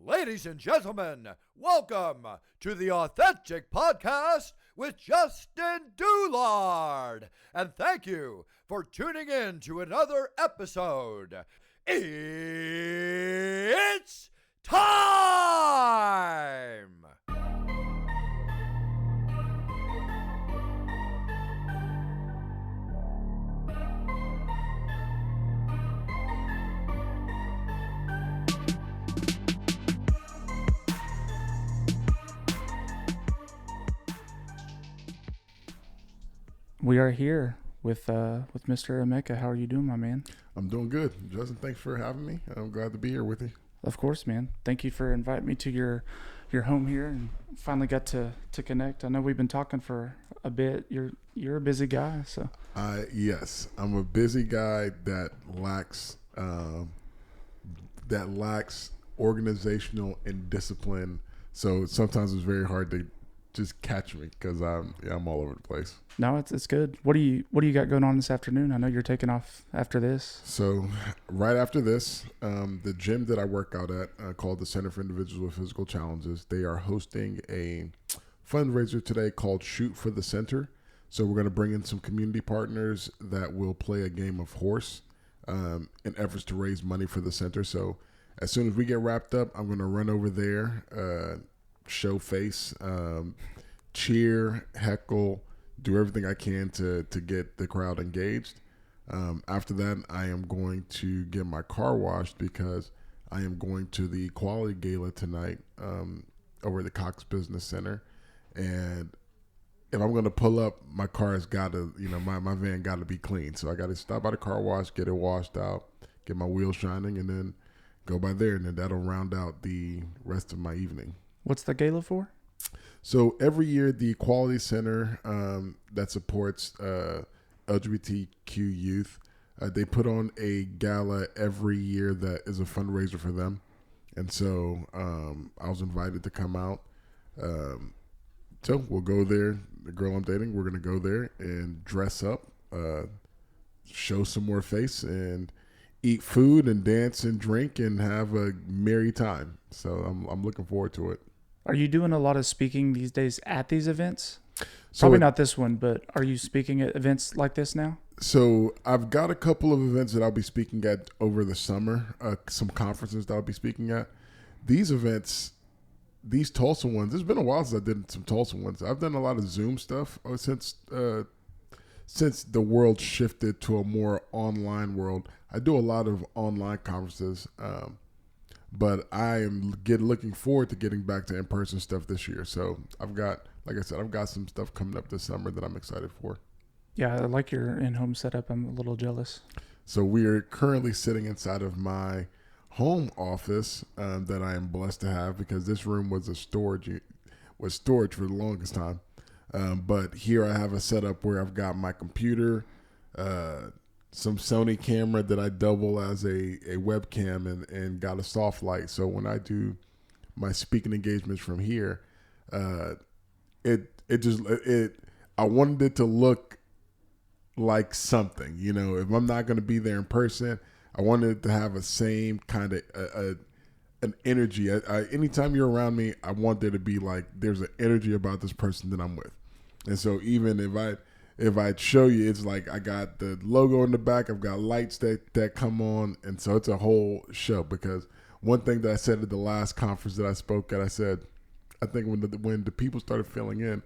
Ladies and gentlemen, welcome to the Authentic Podcast with Justin Doulard. And thank you for tuning in to another episode. It's time! We are here with Mr. Emeka. How are you doing, my man? I'm doing good. Justin, thanks for having me. I'm glad to be here with you. Of course, man. Thank you for inviting me to your home here and finally got to connect. I know we've been talking for a bit. You're a busy guy, so. Yes, I'm a busy guy that lacks organizational and discipline. So sometimes it's very hard to just catch me because I'm all over the place. No, it's good. What do you got going on this afternoon? I know you're taking off after this. So right after this, the gym that I work out at called the Center for Individuals with Physical Challenges, they are hosting a fundraiser today called Shoot for the Center. So we're going to bring in some community partners that will play a game of horse in efforts to raise money for the center. So as soon as we get wrapped up, I'm going to run over there, show face, cheer, heckle, do everything I can to get the crowd engaged. After that, I am going to get my car washed because I am going to the Equality Gala tonight over at the Cox Business Center. And if I'm going to pull up, my car has got to, my van got to be clean. So I got to stop by the car wash, get it washed out, get my wheels shining, and then go by there. And then that'll round out the rest of my evening. What's the gala for? So every year, the Equality Center that supports LGBTQ youth, they put on a gala every year that is a fundraiser for them. And so I was invited to come out. So we'll go there. The girl I'm dating, we're going to go there and dress up, show some more face, and eat food and dance and drink and have a merry time. So I'm looking forward to it. Are you doing a lot of speaking these days at these events? Probably not this one, but are you speaking at events like this now? So I've got a couple of events that I'll be speaking at over the summer, some conferences that I'll be speaking at. These events, these Tulsa ones, it's been a while since I did some Tulsa ones. I've done a lot of Zoom stuff since the world shifted to a more online world. I do a lot of online conferences, but I am looking forward to getting back to in-person stuff this year. So I've got some stuff coming up this summer that I'm excited for. Yeah, I like your in-home setup. I'm a little jealous. So we are currently sitting inside of my home office that I am blessed to have because this room was storage for the longest time. But here I have a setup where I've got my computer, some Sony camera that I double as a webcam and got a soft light. So when I do my speaking engagements from here, I wanted it to look like something, if I'm not going to be there in person, I wanted it to have a same kind of an energy. Anytime you're around me, I want there to be like, there's an energy about this person that I'm with. And so even if I show you, it's like I got the logo in the back, I've got lights that come on, and so it's a whole show. Because one thing that I said at the last conference that I spoke at, I said, I think when the people started filling in,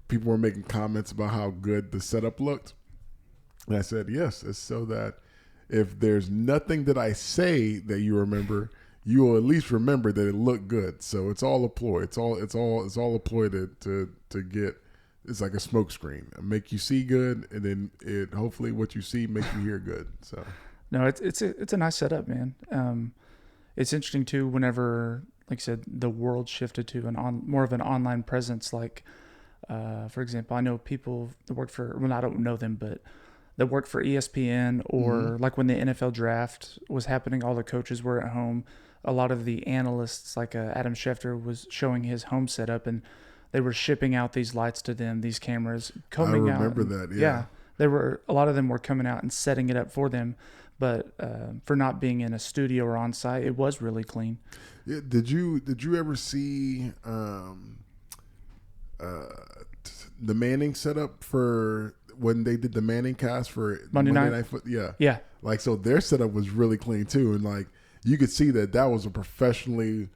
people were making comments about how good the setup looked. And I said, yes, it's so that if there's nothing that I say that you remember, you will at least remember that it looked good. So it's all a ploy. It's all a ploy to get. It's like a smoke screen. Make you see good, and then hopefully what you see makes you hear good. So no, it's a nice setup, man. It's interesting too. Whenever, like I said, the world shifted to more of an online presence. Like, for example, I know people that work for. Well, I don't know them, but that work for ESPN or like when the NFL draft was happening, all the coaches were at home. A lot of the analysts, like Adam Schefter, was showing his home setup and. They were shipping out these lights to them, these cameras coming out. I remember that, yeah. They were, a lot of them were coming out and setting it up for them. But for not being in a studio or on site, it was really clean. Yeah, did you ever see the Manning setup for when they did the Manning cast for Monday night? Yeah. Yeah. Like, so their setup was really clean too. And like, you could see that was a professionally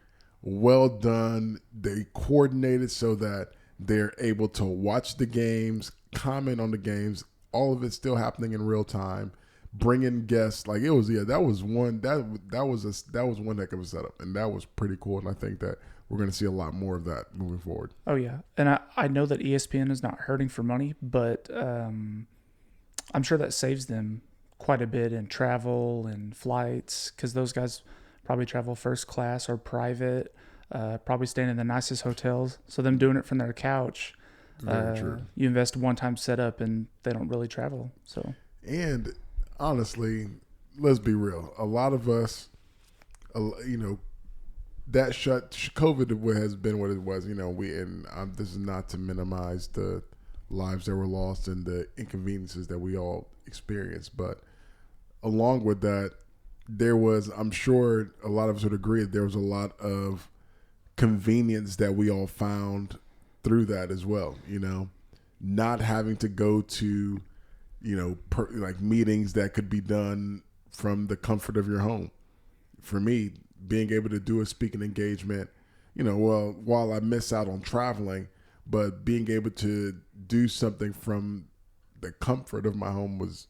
well done. They coordinated so that they're able to watch the games, comment on the games, all of it still happening in real time, bring in guests. Like, it was, that was one heck of a setup. And that was pretty cool. And I think that we're going to see a lot more of that moving forward. Oh, yeah. And I know that ESPN is not hurting for money, but I'm sure that saves them quite a bit in travel and flights, because those guys probably travel first class or private, probably staying in the nicest hotels. So them doing it from their couch, Very true. you invest one-time setup and they don't really travel. So, and honestly, let's be real. A lot of us, that COVID has been what it was. This is not to minimize the lives that were lost and the inconveniences that we all experienced, but along with that, there was, I'm sure a lot of us would agree, that there was a lot of convenience that we all found through that as well. Not having to go to, like meetings that could be done from the comfort of your home. For me, being able to do a speaking engagement, while I miss out on traveling, but being able to do something from the comfort of my home was,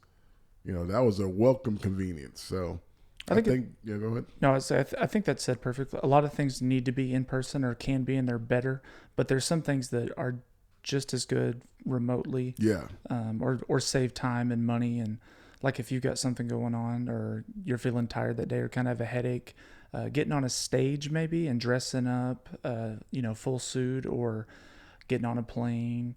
that was a welcome convenience. So I think yeah, go ahead. No, I think that's said perfectly. A lot of things need to be in person or can be, and they're better, but there's some things that are just as good remotely. Yeah. Or save time and money. And like if you've got something going on or you're feeling tired that day or kind of have a headache, getting on a stage maybe and dressing up, full suit, or getting on a plane,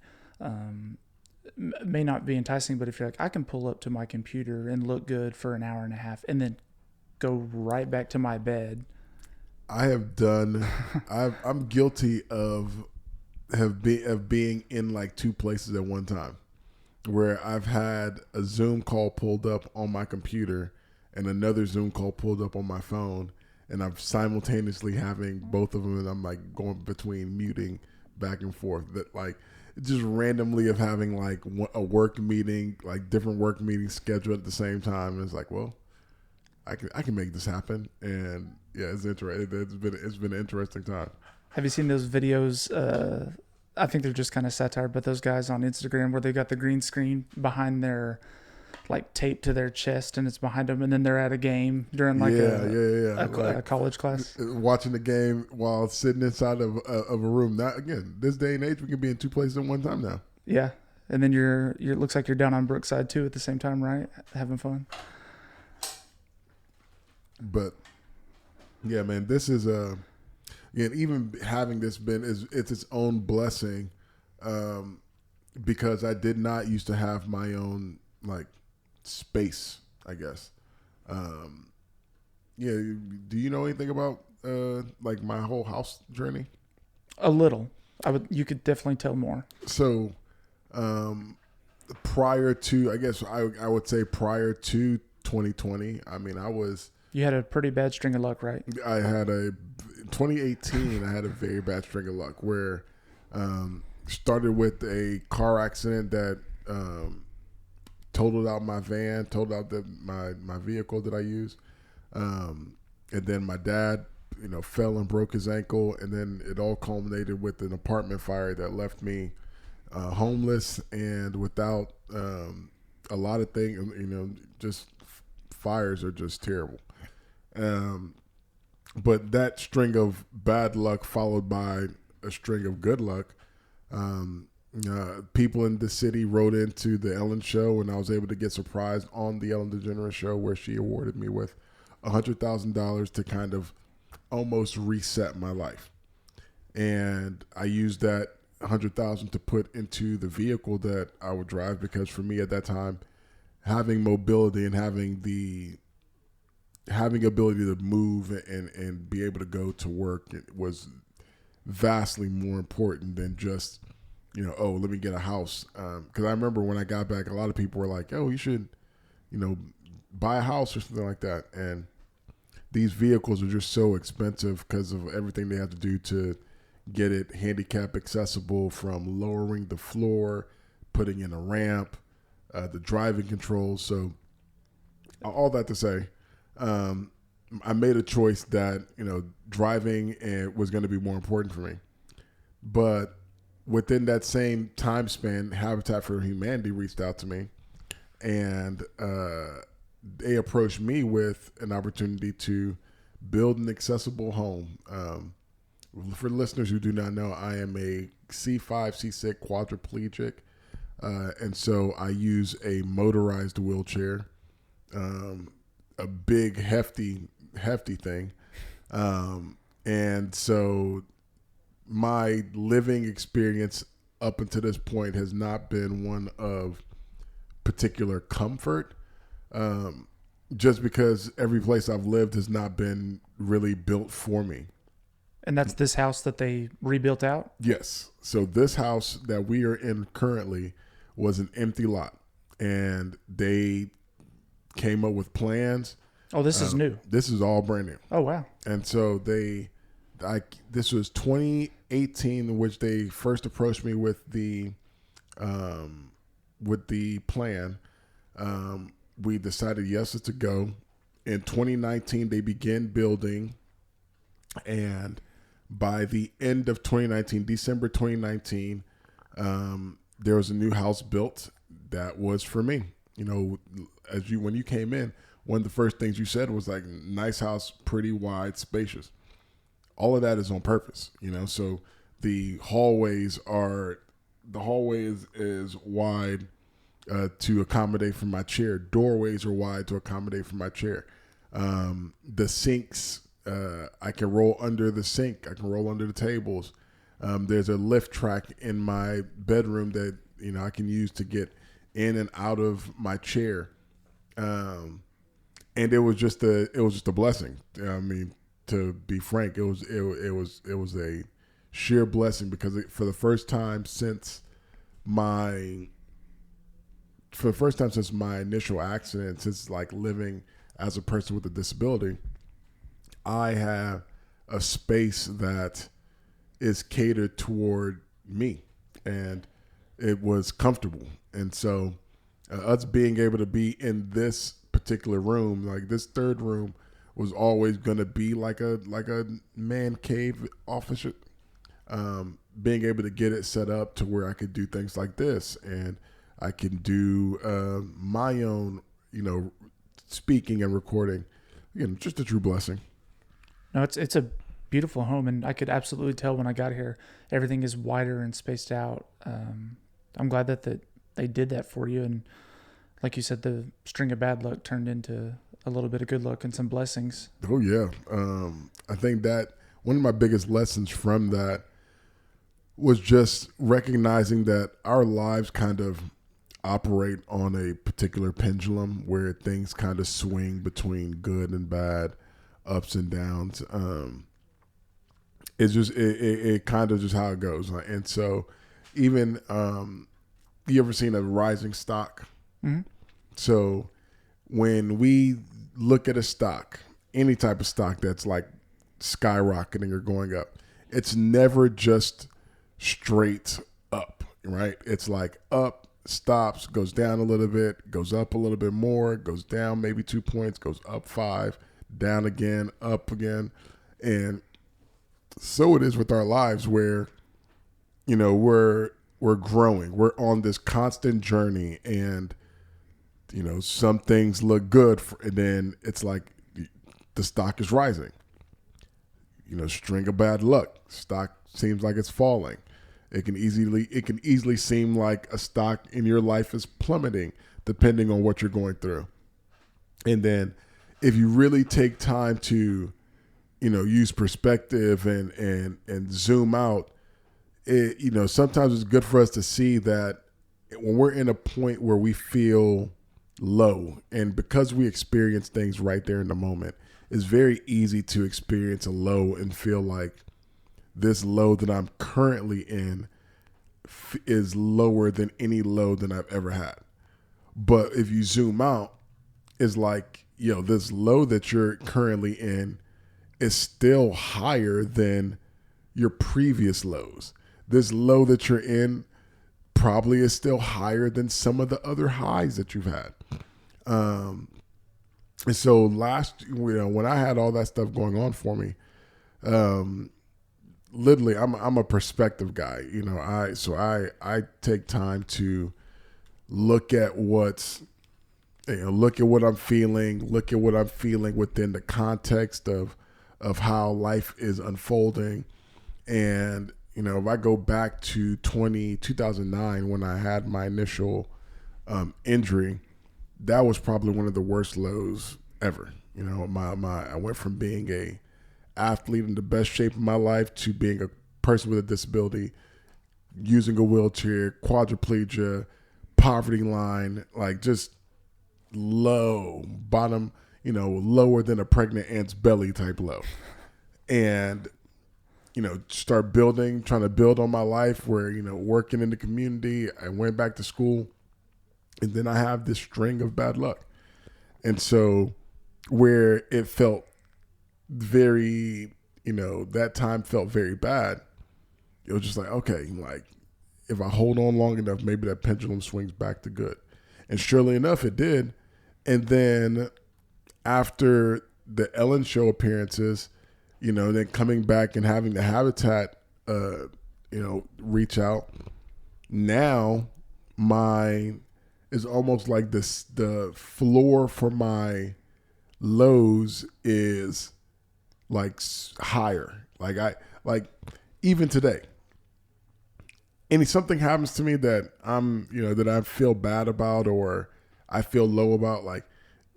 may not be enticing, but if you're like, I can pull up to my computer and look good for an hour and a half and then go right back to my bed. I'm guilty of being in like two places at one time, where I've had a Zoom call pulled up on my computer and another Zoom call pulled up on my phone, and I'm simultaneously having both of them, and I'm like going between muting back and forth. That like just randomly of having like a work meeting, like different work meetings scheduled at the same time. And it's like, well, I can make this happen. And yeah, it's interesting. It's been an interesting time. Have you seen those videos? I think they're just kind of satire, but those guys on Instagram where they got the green screen behind their, like, taped to their chest, and it's behind them, and then they're at a game during like a college class, watching the game while sitting inside of a room. Now, again, this day and age, we can be in two places at one time now. Yeah, and then it looks like you're down on Brookside too at the same time, right? Having fun. But yeah, man, this is even having this it's its own blessing, because I did not used to have my own like space, I guess. Yeah, do you know anything about like my whole house journey? A little. You could definitely tell more. So, prior to, I guess I would say prior to 2020, I mean, you had a pretty bad string of luck, right? I had 2018, I had a very bad string of luck where started with a car accident that totaled out my van, totaled out my vehicle that I use. And then my dad, fell and broke his ankle. And then it all culminated with an apartment fire that left me homeless and without a lot of things, just fires are just terrible. But that string of bad luck followed by a string of good luck. People in the city wrote into the Ellen show, and I was able to get surprised on the Ellen DeGeneres show, where she awarded me with $100,000 to kind of almost reset my life. And I used that $100,000 to put into the vehicle that I would drive, because for me at that time, having mobility and having ability to move and be able to go to work was vastly more important than just, let me get a house. Because I remember when I got back, a lot of people were like, oh, you should, buy a house or something like that. And these vehicles are just so expensive because of everything they have to do to get it handicap accessible, from lowering the floor, putting in a ramp, the driving controls. So all that to say, I made a choice that, driving was going to be more important for me. But within that same time span, Habitat for Humanity reached out to me, and they approached me with an opportunity to build an accessible home. For listeners who do not know, I am a C5, C6 quadriplegic, and so I use a motorized wheelchair, a big, hefty thing. And so my living experience up until this point has not been one of particular comfort, just because every place I've lived has not been really built for me. And that's this house that they rebuilt out? Yes. So this house that we are in currently was an empty lot, and they came up with plans. Oh, this is new. This is all brand new. Oh, wow. And so this was 2018, in which they first approached me with the plan. We decided, yes, it's a go. In 2019, they began building, and by the end of 2019, December 2019, there was a new house built that was for me. When you came in, one of the first things you said was like, nice house, pretty wide, spacious. All of that is on purpose, so the hallway is wide to accommodate for my chair. Doorways are wide to accommodate for my chair. The sinks, I can roll under the sink. I can roll under the tables. There's a lift track in my bedroom that, I can use to get in and out of my chair. And it was just a blessing. I mean, to be frank, it was a sheer blessing, because for the first time since my initial accident, since like living as a person with a disability, I have a space that is catered toward me, and it was comfortable. And so us being able to be in this particular room, like this third room, was always going to be like a man cave office. Being able to get it set up to where I could do things like this, and I can do my own, speaking and recording. Again, just a true blessing. No, it's a beautiful home, and I could absolutely tell when I got here, everything is wider and spaced out. I'm glad that they did that for you, and like you said, the string of bad luck turned into a little bit of good luck and some blessings. Oh yeah, I think that one of my biggest lessons from that was just recognizing that our lives kind of operate on a particular pendulum where things kind of swing between good and bad, ups and downs. It's just it kind of just how it goes. And so even you ever seen a rising stock? Mm-hmm. So when we look at a stock, any type of stock that's like skyrocketing or going up, it's never just straight up, right? It's like up, stops, goes down a little bit, goes up a little bit more, goes down maybe 2 points, goes up 5, down again, up again. And so it is with our lives, where, we're growing. We're on this constant journey, and, some things look good, and then it's like the stock is rising. String of bad luck. Stock seems like it's falling. It can easily seem like a stock in your life is plummeting, depending on what you're going through. And then if you really take time to, use perspective and zoom out, sometimes it's good for us to see that when we're in a point where we feel low, and because we experience things right there in the moment, it's very easy to experience a low and feel like this low that I'm currently in is lower than any low that I've ever had. But if you zoom out is like, this low that you're currently in is still higher than your previous lows. This low that you're in probably is still higher than some of the other highs that you've had. And so when I had all that stuff going on for me, literally, I'm a perspective guy. I take time to look at what I'm feeling, within the context of how life is unfolding. And, if I go back to 2009 when I had my initial injury, that was probably one of the worst lows ever. I went from being a athlete in the best shape of my life to being a person with a disability, using a wheelchair, quadriplegia, poverty line, like just low, bottom, lower than a pregnant ant's belly type low. And, trying to build on my life where, working in the community, I went back to school, and then I have this string of bad luck. And so where it felt very, that time felt very bad, it was just like, okay, like if I hold on long enough, maybe that pendulum swings back to good. And surely enough, it did. And then after the Ellen show appearances, then coming back and having the Habitat, reach out, now mine is almost like this, the floor for my lows is like higher. Like even today, something happens to me that that I feel bad about or I feel low about, like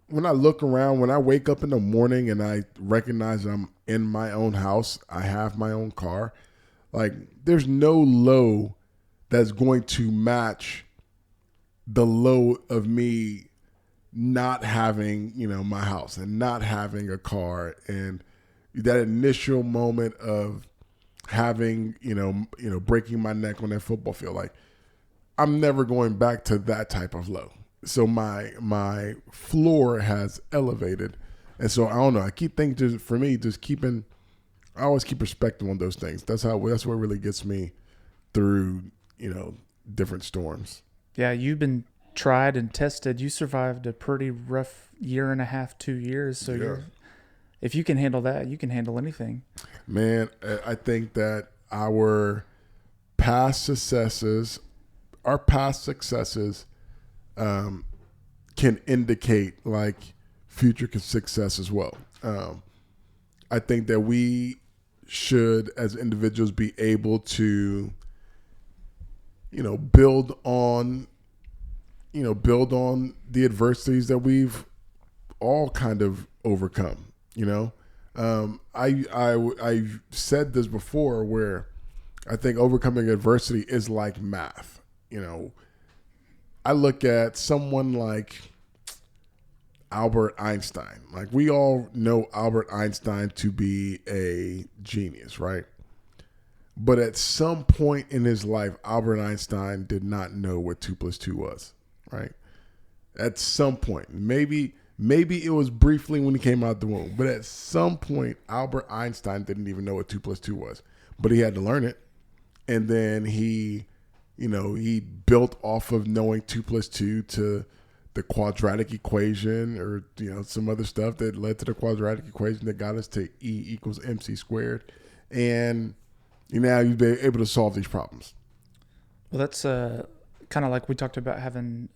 when I look around, when I wake up in the morning and I recognize I'm in my own house, I have my own car, like there's no low that's going to match the low of me not having, my house and not having a car, and that initial moment of having, breaking my neck on that football field. Like I'm never going back to that type of low. So my floor has elevated. And so I don't know. I keep thinking, for me, I always keep perspective on those things. That's what really gets me through, different storms. Yeah, you've been tried and tested. You survived a pretty rough year and a half, 2 years. So if you can handle that, you can handle anything. Man, I think that our past successes can indicate like future success as well. I think that we should, as individuals, be able to, build on the adversities that we've all kind of overcome. I've said this before, where I think overcoming adversity is like math. I look at someone like Albert Einstein. Like we all know Albert Einstein to be a genius, right? But at some point in his life, Albert Einstein did not know what 2 + 2 was, right? At some point, maybe it was briefly when he came out the womb, but at some point, Albert Einstein didn't even know what 2 + 2 was, but he had to learn it. And then he built off of knowing 2 + 2 to the quadratic equation, or, some other stuff that led to the quadratic equation that got us to E = mc². And now you've been able to solve these problems. Well, that's kind of like we talked about having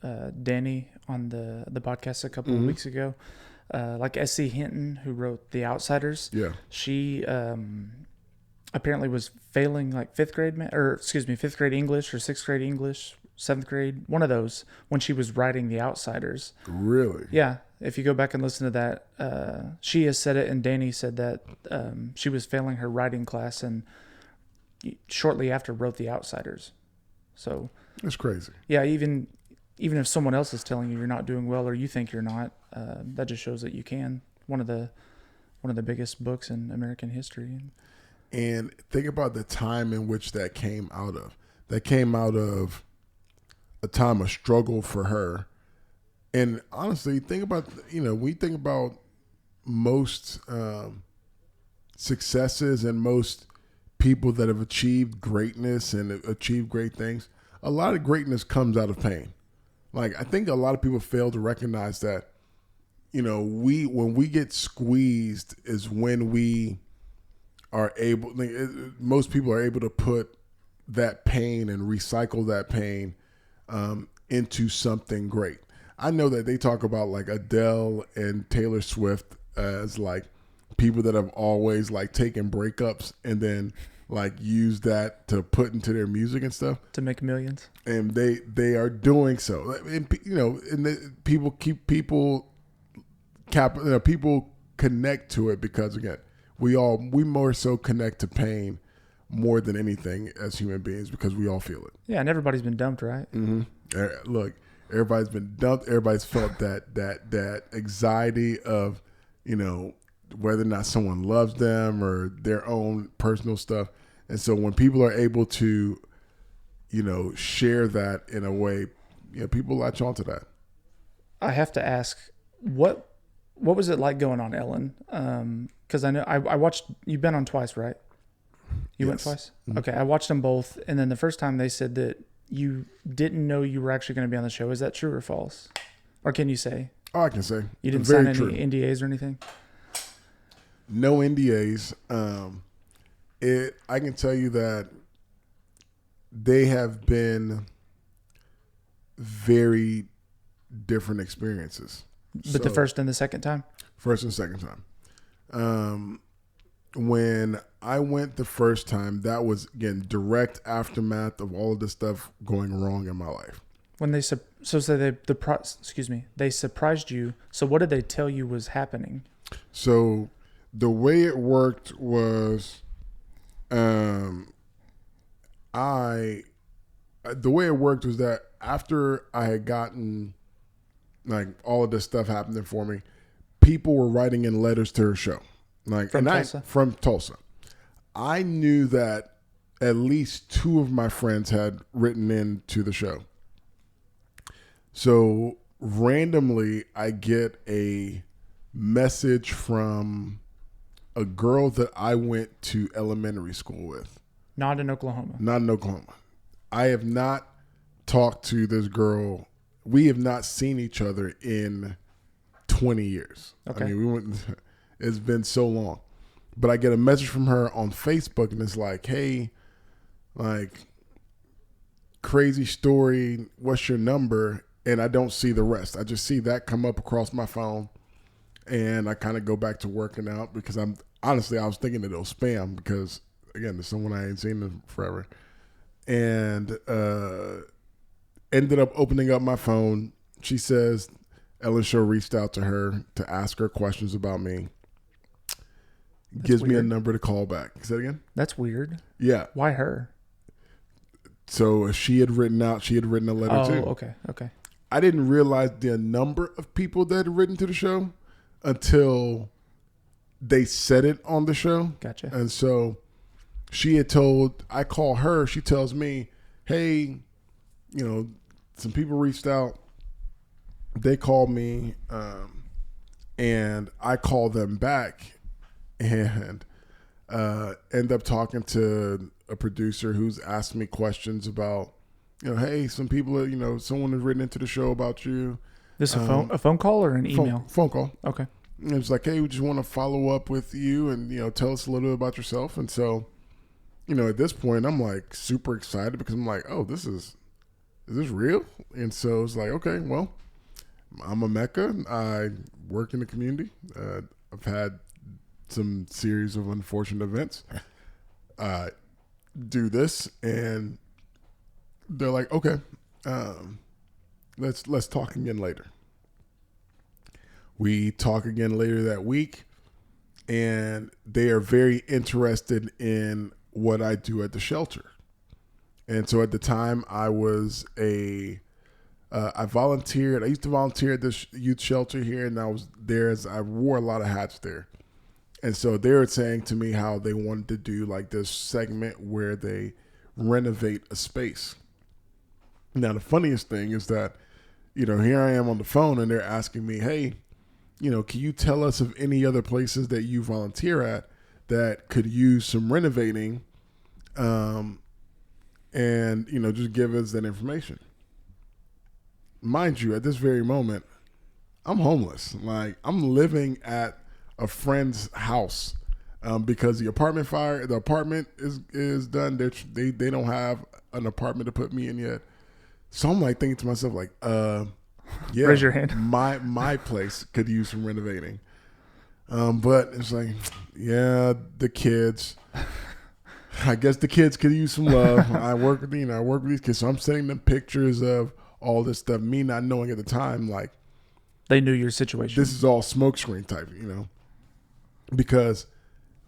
Danny on the podcast a couple of weeks ago. Like S.C. Hinton, who wrote The Outsiders. Yeah. She apparently was failing like fifth grade English or sixth grade English, seventh grade, one of those, when she was writing The Outsiders. Really? Yeah. If you go back and listen to that, she has said it, and Danny said that she was failing her writing class, and shortly after wrote The Outsiders. So that's crazy. Yeah, even if someone else is telling you you're not doing well, or you think you're not, that just shows that you can. One of the biggest books in American history. And think about the time in which that came out of. That came out of a time of struggle for her, And honestly, think about, we think about most successes and most people that have achieved greatness and achieved great things. A lot of greatness comes out of pain. Like, I think a lot of people fail to recognize that, when we get squeezed is when we are able, most people are able to put that pain and recycle that pain into something great. I know that they talk about like Adele and Taylor Swift as like people that have always like taken breakups and then like use that to put into their music and stuff to make millions. And they are doing so. And people connect to it because, again, we more so connect to pain more than anything as human beings because we all feel it. Yeah, and everybody's been dumped, right? Mm-hmm. Look, everybody's been dumped. Everybody's felt that anxiety of, whether or not someone loves them or their own personal stuff. And so when people are able to, share that in a way, people latch onto that. I have to ask, what was it like going on Ellen? Because I know I watched, you've been on twice, right? You went twice? Mm-hmm. Okay, I watched them both. And then the first time they said that you didn't know you were actually going to be on the show. Is that true or false? Or can you say? Oh, I can say. You didn't sign any NDAs or anything? No NDAs. I can tell you that they have been very different experiences. But the first and the second time? First and second time. When I went the first time, that was, again, direct aftermath of all of this stuff going wrong in my life. When they they surprised you. So what did they tell you was happening? So the way it worked was, that after I had gotten like all of this stuff happening for me, people were writing in letters to her show, like from Tulsa. I knew that at least 2 of my friends had written in to the show. So randomly, I get a message from a girl that I went to elementary school with. Not in Oklahoma. Not in Oklahoma. I have not talked to this girl. We have not seen each other in 20 years. Okay. I mean, it's been so long. But I get a message from her on Facebook, and it's like, hey, like, crazy story, what's your number? And I don't see the rest. I just see that come up across my phone, and I kind of go back to working out because I was thinking that it was spam because, again, there's someone I ain't seen in forever. And ended up opening up my phone. She says Ellen Show reached out to her to ask her questions about me. Gives me a number to call back. Say that again? That's weird. Yeah. Why her? So she had written a letter too. Oh, okay. I didn't realize the number of people that had written to the show until they said it on the show. Gotcha. And so I call her, she tells me, hey, some people reached out. They called me, and I call them back and end up talking to a producer who's asked me questions about, hey, some people, someone has written into the show about you. This a phone call or an email? Phone call. Okay. And it's like, hey, we just want to follow up with you and, tell us a little bit about yourself. And so, at this point, I'm like super excited because I'm like, oh, is this real? And so it's like, okay, well, I'm Emeka. I work in the community. I've had some series of unfortunate events. Do this, and they're like, okay, let's talk again later. We talk again later that week, and they are very interested in what I do at the shelter. And so at the time, I volunteered. I used to volunteer at this youth shelter here, and I was there I wore a lot of hats there. And so they were saying to me how they wanted to do like this segment where they renovate a space. Now, the funniest thing is that, here I am on the phone and they're asking me, hey, can you tell us of any other places that you volunteer at that could use some renovating, and, just give us that information. Mind you, at this very moment, I'm homeless. Like, I'm living at a friend's house because the apartment is done. They don't have an apartment to put me in yet. So I'm like thinking to myself, like, yeah, raise your hand. My place could use some renovating. But it's like, yeah, the kids. I guess the kids could use some love. I work with these kids, so I'm sending them pictures of all this stuff. Me not knowing at the time, like, they knew your situation. This is all smokescreen type, because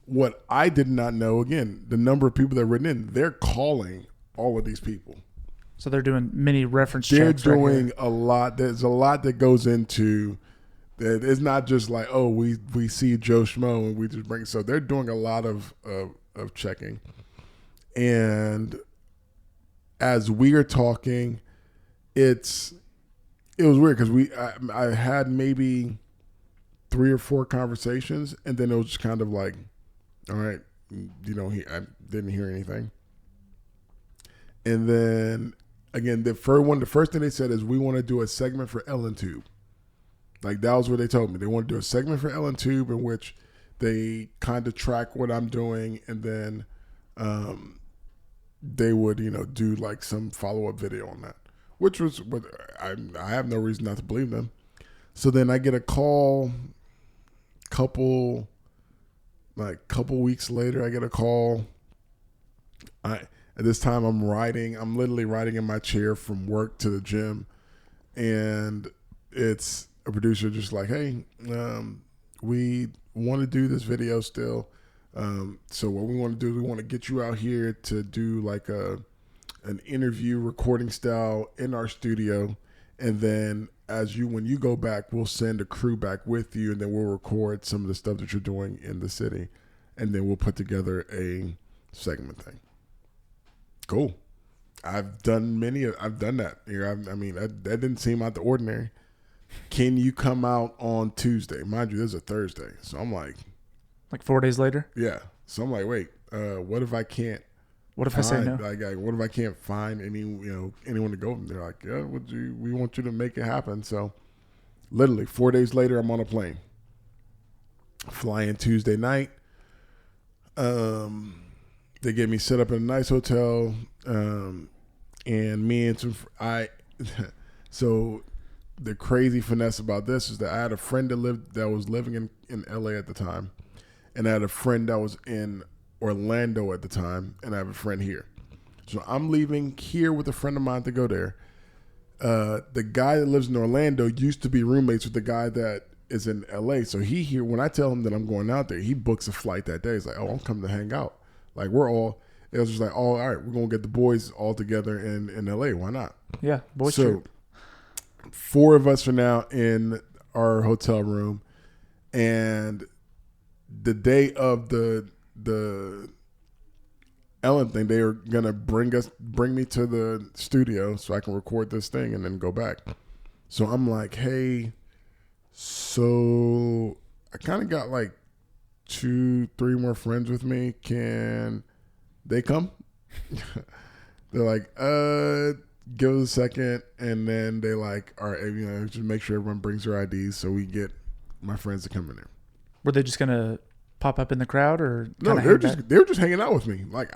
what I did not know, again, the number of people that written in, they're calling all of these people. So they're doing many reference they're checks. They're doing a lot. There's a lot that goes into that. It's not just like, oh, we see Joe Schmo and we just bring. So they're doing a lot of checking. And as we are talking, it was weird because I had maybe 3 or 4 conversations, and then it was just kind of like, all right, I didn't hear anything. And then again, the first thing they said is, we want to do a segment for Ellen Tube. Like, that was what they told me. They want to do a segment for Ellen Tube in which they kind of track what I'm doing, and then they would, do like some follow-up video on that, which was what I have no reason not to believe them. So then I get a call couple weeks later. I get a call. At this time I'm literally riding in my chair from work to the gym, and it's a producer just like, hey, we want to do this video still. So what we want to do is we want to get you out here to do like an interview recording style in our studio. And then when you go back, we'll send a crew back with you, and then we'll record some of the stuff that you're doing in the city. And then we'll put together a segment thing. Cool. I've done that here. That didn't seem out the ordinary. Can you come out on Tuesday? Mind you, this is a Thursday. So I'm like 4 days later? Yeah. So I'm like, wait, what if I can't? What if I say no? Like, what if I can't find anyone to go? And they're like, yeah, we want you to make it happen. So literally 4 days later, I'm on a plane. Flying Tuesday night. They get me set up in a nice hotel. And me and so the crazy finesse about this is that I had a friend that was living in LA at the time. And I had a friend that was in Orlando at the time, and I have a friend here. So I'm leaving here with a friend of mine to go there. The guy that lives in Orlando used to be roommates with the guy that is in LA. So when I tell him that I'm going out there, he books a flight that day. He's like, oh, I'm coming to hang out. Like, it was just like, oh, all right, we're going to get the boys all together in LA. Why not? Yeah, boys So trip. 4 of us are now in our hotel room, and the day of the Ellen thing, they were gonna bring me to the studio so I can record this thing and then go back. So I'm like, hey, so I kind of got like 2-3 more friends with me. Can they come? They're like, give us a second, and then they like, all right, just make sure everyone brings their IDs so we get my friends to come in there. Were they just gonna pop up in the crowd, or no? They were just hanging out with me. Like,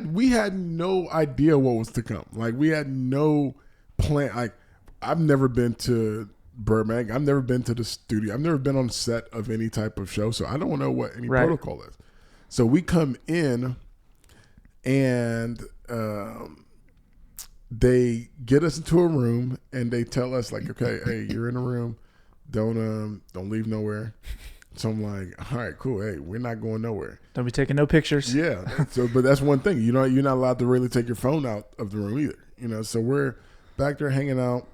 we had no idea what was to come. Like, we had no plan. Like, I've never been to Burbank. I've never been to the studio. I've never been on set of any type of show, so I don't know what any protocol is. So we come in, and they get us into a room, and they tell us like, okay, hey, you're in a room. Don't leave nowhere. So I'm like, all right, cool. Hey, we're not going nowhere. Don't be taking no pictures. Yeah. So, but that's one thing. You're not allowed to really take your phone out of the room either. So we're back there hanging out,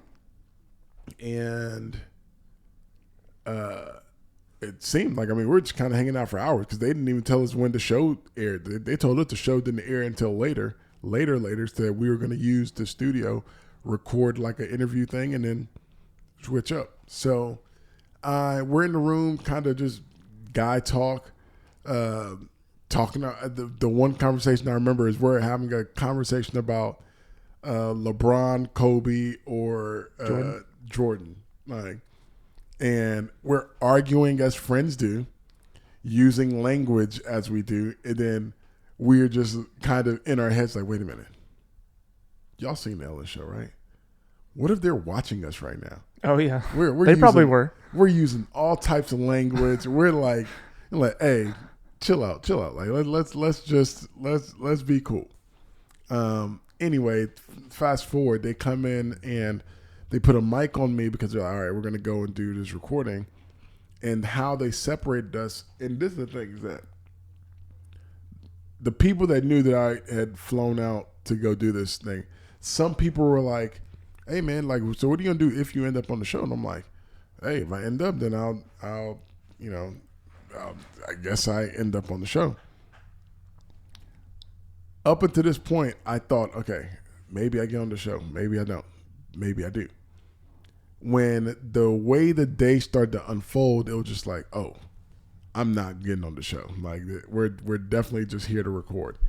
and it seemed like, we're just kind of hanging out for hours because they didn't even tell us when the show aired. They told us the show didn't air until later, so that we were going to use the studio record like an interview thing and then switch up. So we're in the room, kind of just guy talk, talking. The one conversation I remember is we're having a conversation about LeBron, Kobe, or Jordan. Like, and we're arguing as friends do, using language as we do, and then we're just kind of in our heads like, wait a minute, y'all seen the Ellen show, right? What if they're watching us right now? Oh yeah, We're they probably were. We're using all types of language. We're like, hey, chill out. Like let's be cool. Anyway, fast forward, they come in and they put a mic on me because they're like, all right, we're gonna go and do this recording. And how they separated us, and this is the thing, is that the people that knew that I had flown out to go do this thing, some people were like, hey man, like, so what are you gonna do if you end up on the show? And I'm like, hey, if I end up, then I'll I guess I end up on the show. Up until this point, I thought, okay, maybe I get on the show, maybe I don't, maybe I do. When the way the day started to unfold, it was just like, oh, I'm not getting on the show. Like, we're definitely just here to record.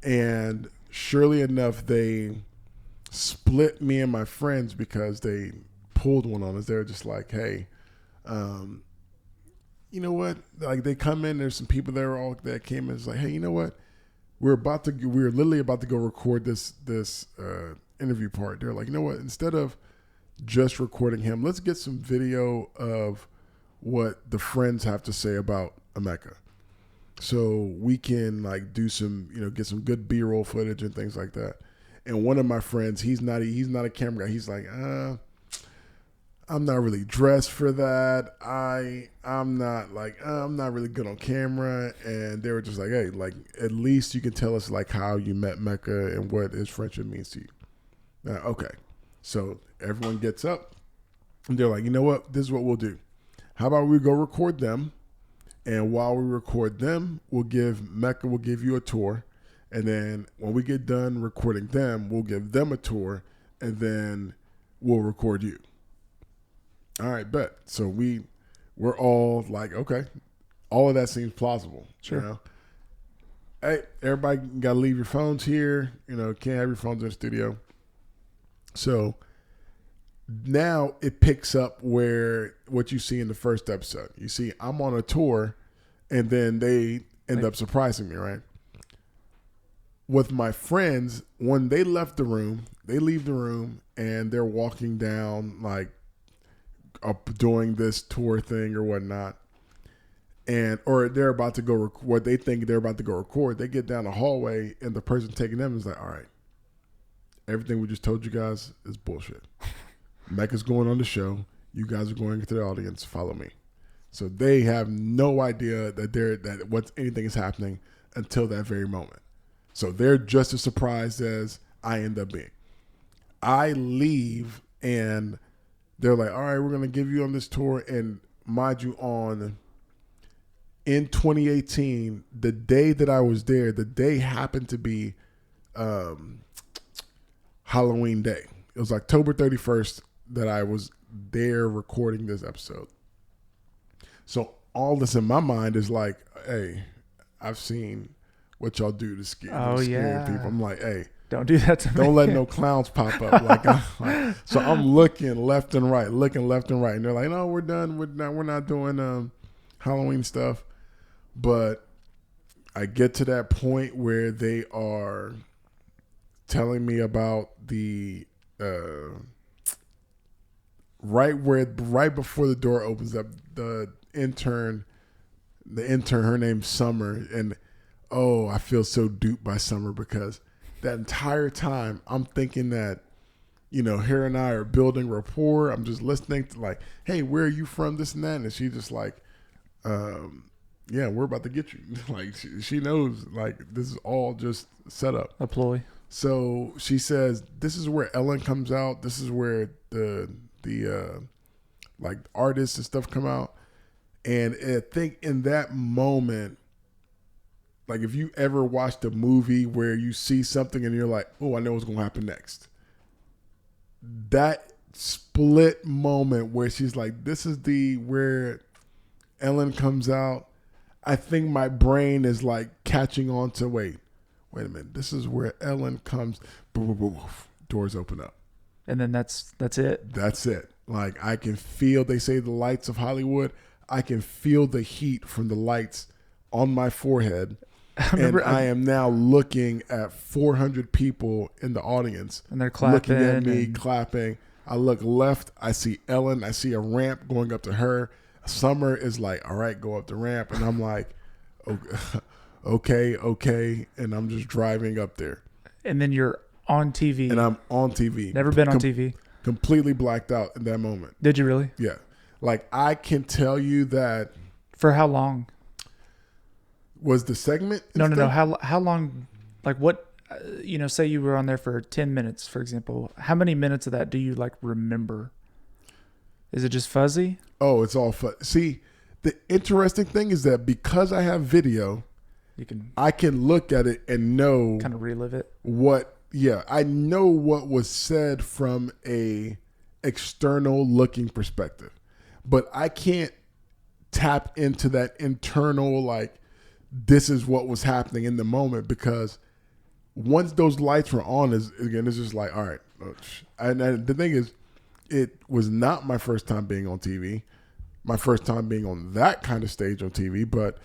And surely enough, they split me and my friends because they pulled one on us. They were just like, hey, you know what? Like, they come in, there's some people there that came in. It's like, hey, you know what? We're literally about to go record this interview part. They're like, you know what? Instead of just recording him, let's get some video of what the friends have to say about Emeka, so we can like do some, get some good B-roll footage and things like that. And one of my friends, he's not a camera guy. He's like, I'm not really dressed for that. I'm not really good on camera. And they were just like, hey, like, at least you can tell us like how you met Mecca and what his friendship means to you. Okay. So everyone gets up and they're like, you know what? This is what we'll do. How about we go record them? And while we record them, we'll give you a tour. And then when we get done recording them, we'll give them a tour and then we'll record you. All right, bet. So we're all like, okay, all of that seems plausible. Sure. Hey, everybody got to leave your phones here. Can't have your phones in the studio. So now it picks up where what you see in the first episode. You see, I'm on a tour, and then they end up surprising me, right? With my friends, when they leave the room, and they're walking down, like, up doing this tour thing or whatnot, or they're about to go what they think they're about to go record. They get down the hallway, and the person taking them is like, all right, everything we just told you guys is bullshit. Mecca's going on the show. You guys are going into the audience. Follow me. So they have no idea that anything is happening until that very moment. So they're just as surprised as I end up being. I leave and they're like, all right, we're going to give you on this tour. And mind you, in 2018, the day that I was there, the day happened to be Halloween day. It was October 31st that I was there recording this episode. So all this in my mind is like, hey, I've seen what y'all do to scare people. I'm like, hey, don't do that to me. Don't let no clowns pop up. So I'm looking left and right, and they're like, no, we're done. We're not doing Halloween stuff. But I get to that point where they are telling me about the right before the door opens up, the intern, her name's Summer, and I feel so duped by Summer because that entire time I'm thinking that, her and I are building rapport. I'm just listening to like, hey, where are you from? This and that. And she's just like, yeah, we're about to get you. Like she knows like this is all just set up. A ploy. So she says, this is where Ellen comes out. This is where the like artists and stuff come out. And I think in that moment, like if you ever watched a movie where you see something and you're like, oh, I know what's going to happen next. that split moment where she's like, this is where Ellen comes out. I think my brain is like catching on to wait a minute. This is where Ellen comes. Doors open up. And then that's it. That's it. Like I can feel, they say the lights of Hollywood. I can feel the heat from the lights on my forehead. I am now looking at 400 people in the audience. And they're clapping. Looking at me, clapping. I look left. I see Ellen. I see a ramp going up to her. Summer is like, all right, go up the ramp. And I'm like, okay. And I'm just driving up there. And then you're on TV. And I'm on TV. Never been on TV. Completely blacked out in that moment. Did you really? Yeah. Like I can tell you that. For how long? Was the segment? No. How long? Like what? Say you were on there for 10 minutes, for example. How many minutes of that do you like remember? Is it just fuzzy? Oh, it's all fun. See, the interesting thing is that because I have video, I can look at it and know kind of relive it. I know what was said from a external looking perspective, but I can't tap into that internal like. This is what was happening in the moment because once those lights were on, it's just like, all right. And the thing is, it was not my first time being on TV, my first time being on that kind of stage on TV, but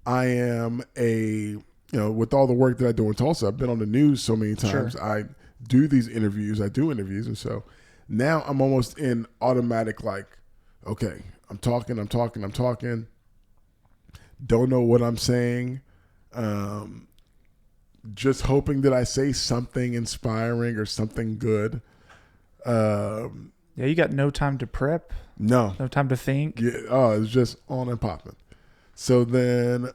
I am with all the work that I do in Tulsa, I've been on the news so many times. Sure. I do interviews. And so now I'm almost in automatic, like, okay, I'm talking. Don't know what I'm saying. Just hoping that I say something inspiring or something good. You got no time to prep. No time to think. Yeah, it's just on and popping. So then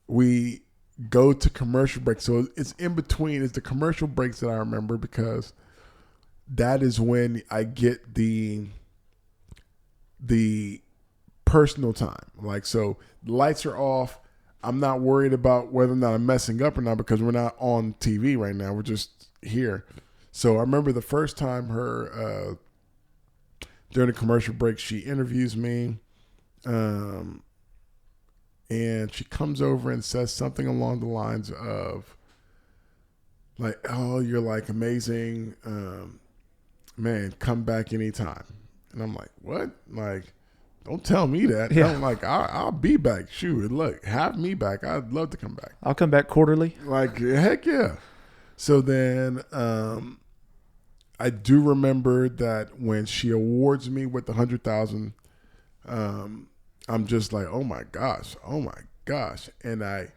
we go to commercial break. So it's in between. It's the commercial breaks that I remember because that is when I get the personal time. Like, so the lights are off. I'm not worried about whether or not I'm messing up or not because we're not on TV right now. We're just here. So I remember the first time during the commercial break, she interviews me. And she comes over and says something along the lines of like, oh, you're like amazing. Man, come back anytime. And I'm like, what? Like, don't tell me that. Yeah. I'm like, I'll be back. Shoot, look, have me back. I'd love to come back. I'll come back quarterly. Like, heck yeah. So then I do remember that when she awards me with the $100,000, I'm just like, oh my gosh. And I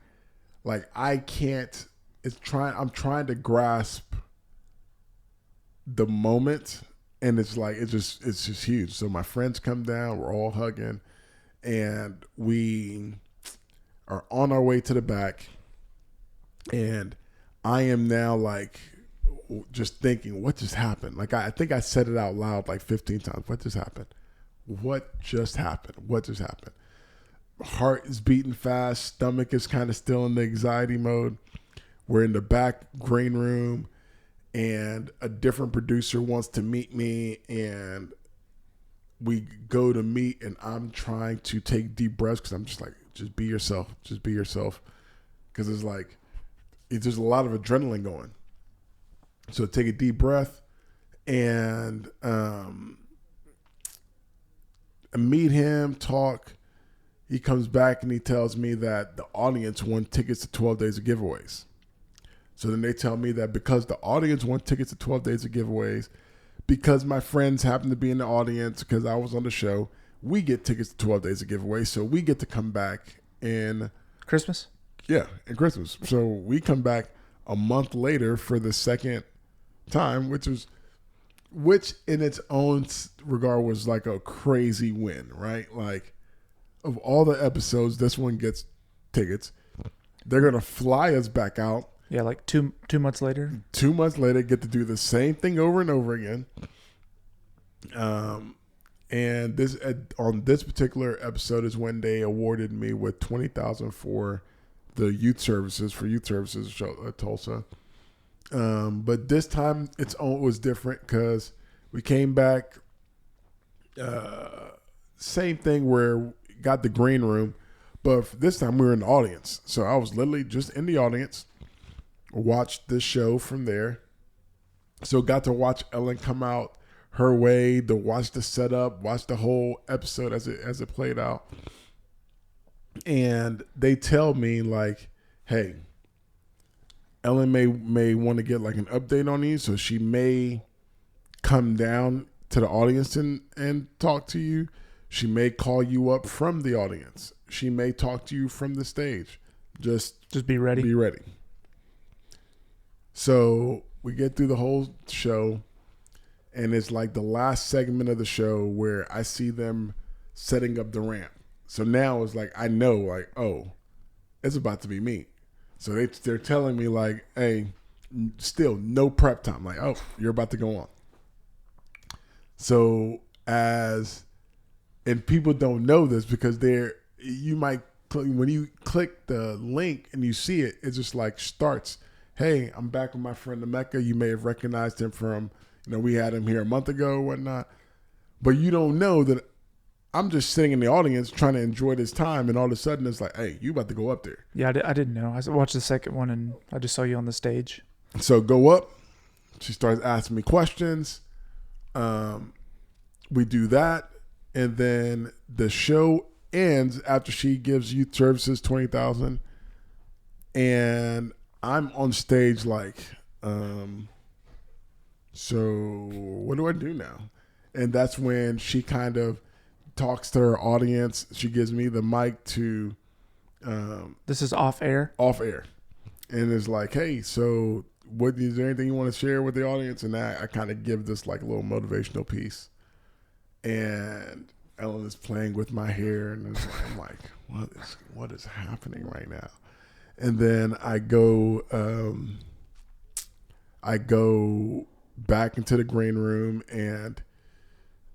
can't, I'm trying to grasp the moment. And it's like, it's just huge. So my friends come down, we're all hugging, and we are on our way to the back. And I am now like, just thinking, what just happened? Like, I think I said it out loud like 15 times. What just happened? What just happened? Heart is beating fast. Stomach is kind of still in the anxiety mode. We're in the back green room. And a different producer wants to meet me, and we go to meet, and I'm trying to take deep breaths because I'm just like, just be yourself. Because it's like, it's just a lot of adrenaline going. So take a deep breath and meet him, talk. He comes back and he tells me that the audience won tickets to 12 days of giveaways. So then they tell me that because the audience won tickets to 12 days of giveaways, because my friends happen to be in the audience, because I was on the show, we get tickets to 12 days of giveaways. So we get to come back in Christmas? Yeah, in Christmas. So we come back a month later for the second time, which in its own regard was like a crazy win, right? Like, of all the episodes, this one gets tickets. They're going to fly us back out. Yeah, like two months later. 2 months later, get to do the same thing over and over again. And this on this particular episode is when they awarded me with $20,000 for the youth services show at Tulsa. But this time it was different because we came back. Same thing where got the green room, but this time we were in the audience. So I was literally just in the audience, watched the show from there. So got to watch Ellen come out her way, to watch the setup, watch the whole episode as it played out. And they tell me like, hey, Ellen may want to get like an update on you, so she may come down to the audience and talk to you. She may call you up from the audience. She may talk to you from the stage. Just be ready. Be ready. So we get through the whole show, and it's like the last segment of the show where I see them setting up the ramp. So now it's like I know, like, oh, it's about to be me. So they're telling me like, hey, still no prep time. Like, oh, you're about to go on. So and people don't know this because you might, when you click the link and you see it, it just like starts, hey, I'm back with my friend Emeka. You may have recognized him from, we had him here a month ago or whatnot. But you don't know that I'm just sitting in the audience trying to enjoy this time, and all of a sudden it's like, hey, you about to go up there. Yeah, I didn't know. I watched the second one, and I just saw you on the stage. So go up. She starts asking me questions. We do that, and then the show ends after she gives youth services $20,000, and I'm on stage like, so what do I do now? And that's when she kind of talks to her audience. She gives me the mic to. This is off air. Off air, and it's like, hey, so what is there anything you want to share with the audience? And I kind of give this like a little motivational piece. And Ellen is playing with my hair, and I'm like, what is happening right now? And then I go back into the green room, and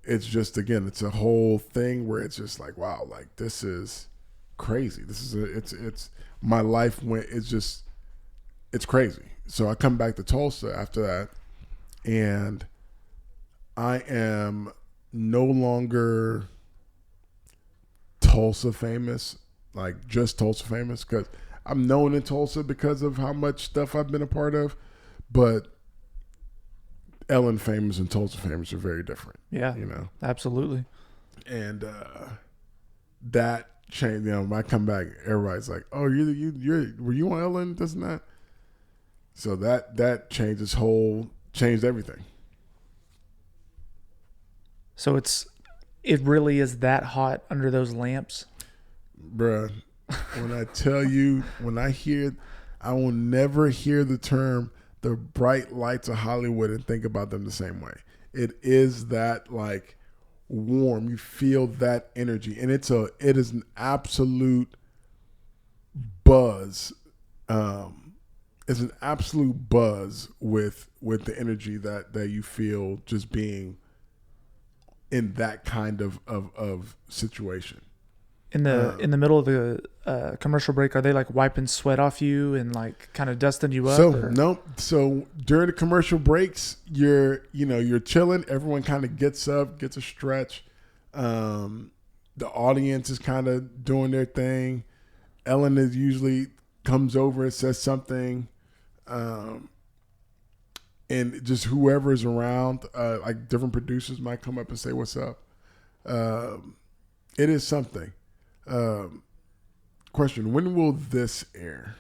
it's just, again, it's a whole thing where it's just like, wow, like this is crazy. It's my life it's crazy. So I come back to Tulsa after that, and I am no longer Tulsa famous, like just Tulsa famous, because I'm known in Tulsa because of how much stuff I've been a part of, but Ellen famous and Tulsa famous are very different. Yeah, absolutely. And that changed. When I come back, everybody's like, "Oh, were you on Ellen? This and that." So that changed everything. So it really is that hot under those lamps, bruh. When I tell you, I will never hear the term "the bright lights of Hollywood" and think about them the same way. It is that like warm. You feel that energy, and it is an absolute buzz. It's an absolute buzz with the energy that you feel just being in that kind of situation. In the middle of the commercial break, are they like wiping sweat off you and like kind of dusting you up? No. So during the commercial breaks, you're chilling. Everyone kind of gets up, gets a stretch. The audience is kind of doing their thing. Ellen usually comes over and says something. And just whoever is around, like different producers might come up and say, "What's up?" It is something. Question: when will this air?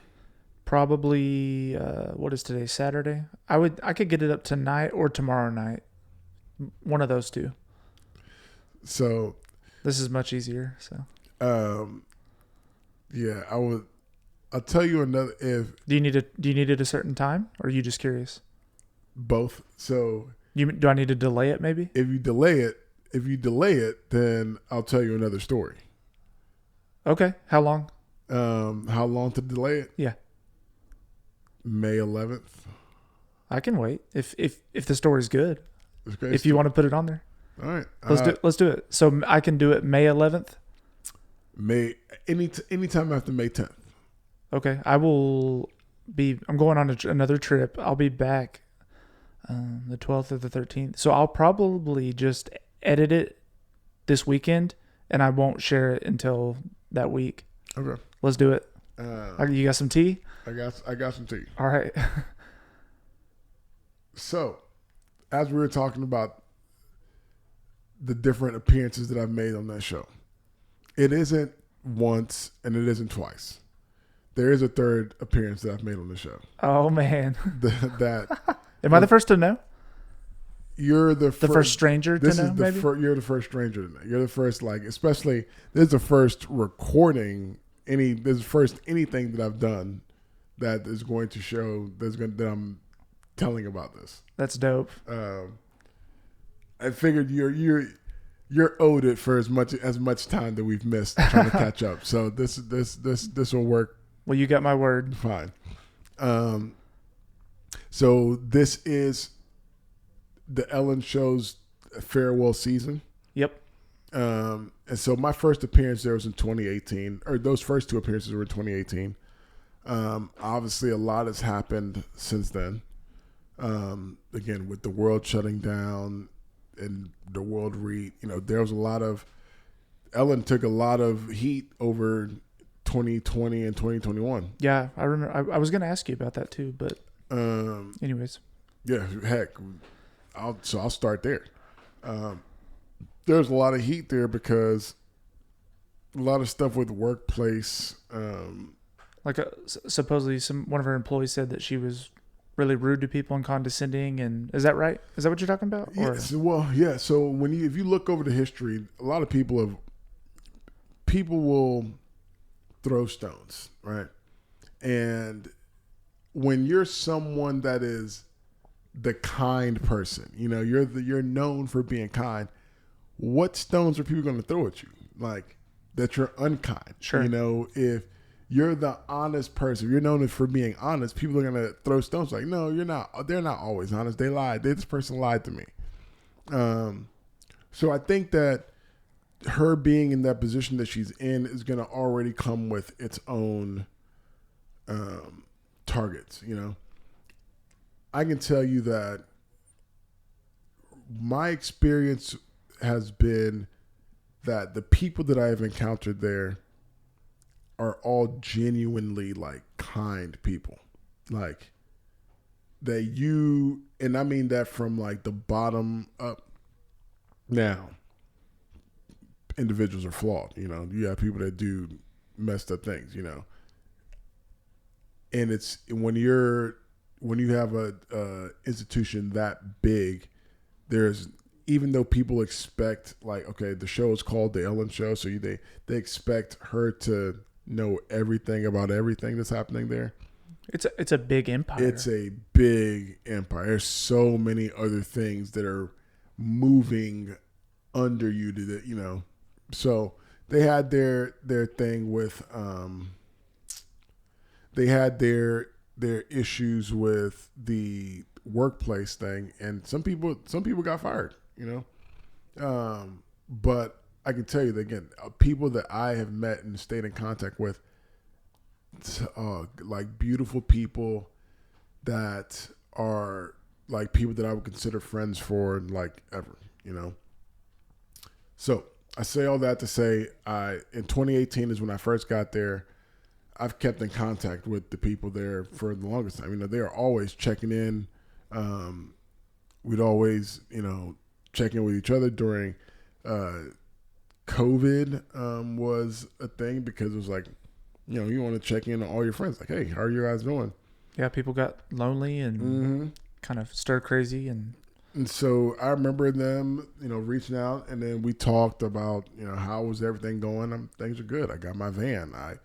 Probably. What is today? Saturday. I could get it up tonight or tomorrow night. One of those two. So. This is much easier. So. Yeah, I would. I'll tell you another. Do you need it at a certain time, or are you just curious? Both. So. Do I need to delay it? Maybe. If you delay it, then I'll tell you another story. Okay. How long? How long to delay it? Yeah. May 11th. I can wait if the story's good. Okay, if you want to put it on there. All right. Let's do it. So I can do it May 11th. Anytime after May 10th. Okay. I will I'm going on another trip. I'll be back the 12th or the 13th. So I'll probably just edit it this weekend, and I won't share it until that week. Okay. Let's do it. You got some tea? I got some tea. All right. So, as we were talking about the different appearances that I've made on that show, it isn't once and it isn't twice. There is a third appearance that I've made on the show. Oh man. Am I the first to know? You're the first stranger to know, maybe? You're the first stranger to know. You're the first, especially, this is the first recording, this is the first anything that I've done that is going to show, that I'm telling about this. That's dope. I figured you're owed it for as much time that we've missed trying to catch up. So this will work. Well, you got my word. Fine. So this is the Ellen Show's farewell season. Yep. And so my first appearance there was in 2018, or those first two appearances were in 2018. Obviously, a lot has happened since then. Again, with the world shutting down and the world there was a lot of, Ellen took a lot of heat over 2020 and 2021. Yeah, I remember. I was going to ask you about that too, but anyways. Yeah, heck, I'll start there. There's a lot of heat there because a lot of stuff with the workplace. Supposedly one of her employees said that she was really rude to people and condescending, and is that right? Is that what you're talking about? Yes. Well, yeah. So if you look over the history, a lot of people will throw stones, right? And when you're someone that is the kind person, you're known for being kind. What stones are people going to throw at you? Like that you're unkind. Sure. If you're the honest person, you're known for being honest, people are going to throw stones like, no, you're not. They're not always honest. They lied. This person lied to me. So I think that her being in that position that she's in is going to already come with its own targets. I can tell you that my experience has been that the people that I have encountered there are all genuinely kind people. And I mean that from the bottom up. Now, individuals are flawed, you have people that do messed up things, and it's when you have a institution that big, even though people expect okay, the show is called the Ellen Show, so they expect her to know everything about everything that's happening there. It's a big empire. It's a big empire. There's so many other things that are moving under you to So they had their thing with they had their issues with the workplace thing, and some people got fired, but I can tell you that, again, people that I have met and stayed in contact with, beautiful people that are people that I would consider friends for ever, So I say all that to say, in 2018 is when I first got there. I've kept in contact with the people there for the longest time. They are always checking in. We'd always, check in with each other during COVID was a thing, because it was you want to check in on all your friends. Hey, how are you guys doing? Yeah, people got lonely and kind of stir crazy. And so I remember them, reaching out, and then we talked about, how was everything going? Things are good. I got my van. I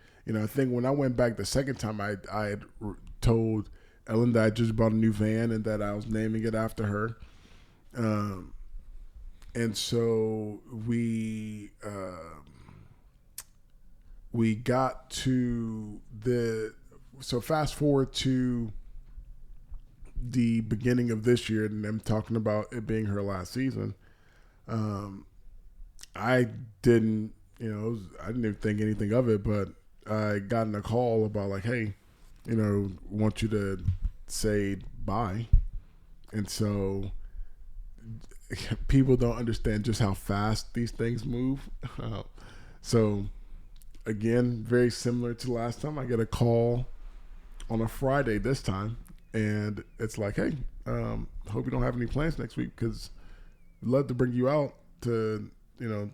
think when I went back the second time, I had told Ellen that I just bought a new van and that I was naming it after her. And so we got to so fast forward to the beginning of this year, and them talking about it being her last season. I didn't even think anything of it, but I got in a call about hey, want you to say bye. And so people don't understand just how fast these things move. So again, very similar to last time, I get a call on a Friday this time, and it's like, hey, hope you don't have any plans next week because we'd love to bring you out to,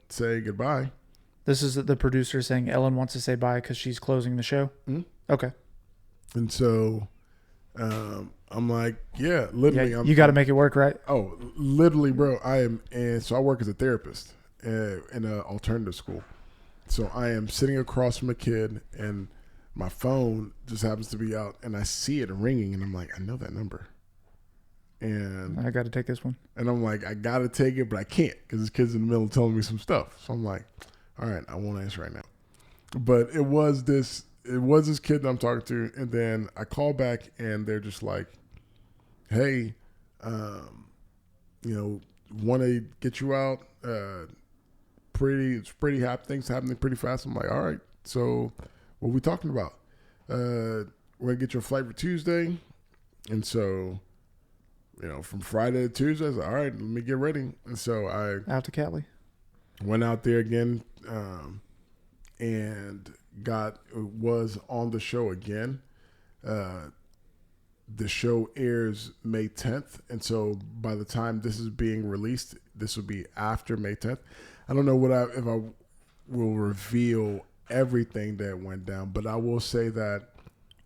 say goodbye. This is the producer saying Ellen wants to say bye because she's closing the show. Mm-hmm. Okay. And so I'm like, yeah, literally. You got to make it work, right? Oh, literally, bro. So I work as a therapist in an alternative school. So I am sitting across from a kid, and my phone just happens to be out, and I see it ringing, and I'm like, I know that number. And I got to take this one. And I'm like, I got to take it, but I can't because this kid's in the middle of telling me some stuff. So I'm like, all right, I won't answer right now. But it was this kid that I'm talking to, and then I call back, and they're just like, hey, want to get you out. It's pretty happy. Things happening pretty fast. I'm like, all right. So what are we talking about? We're gonna get you a flight for Tuesday, and so from Friday to Tuesday, I was like, all right, let me get ready. And so I out to Cali. Went out there again, and was on the show again. The show airs May 10th, and so by the time this is being released, this will be after May 10th. I don't know if I will reveal everything that went down, but I will say that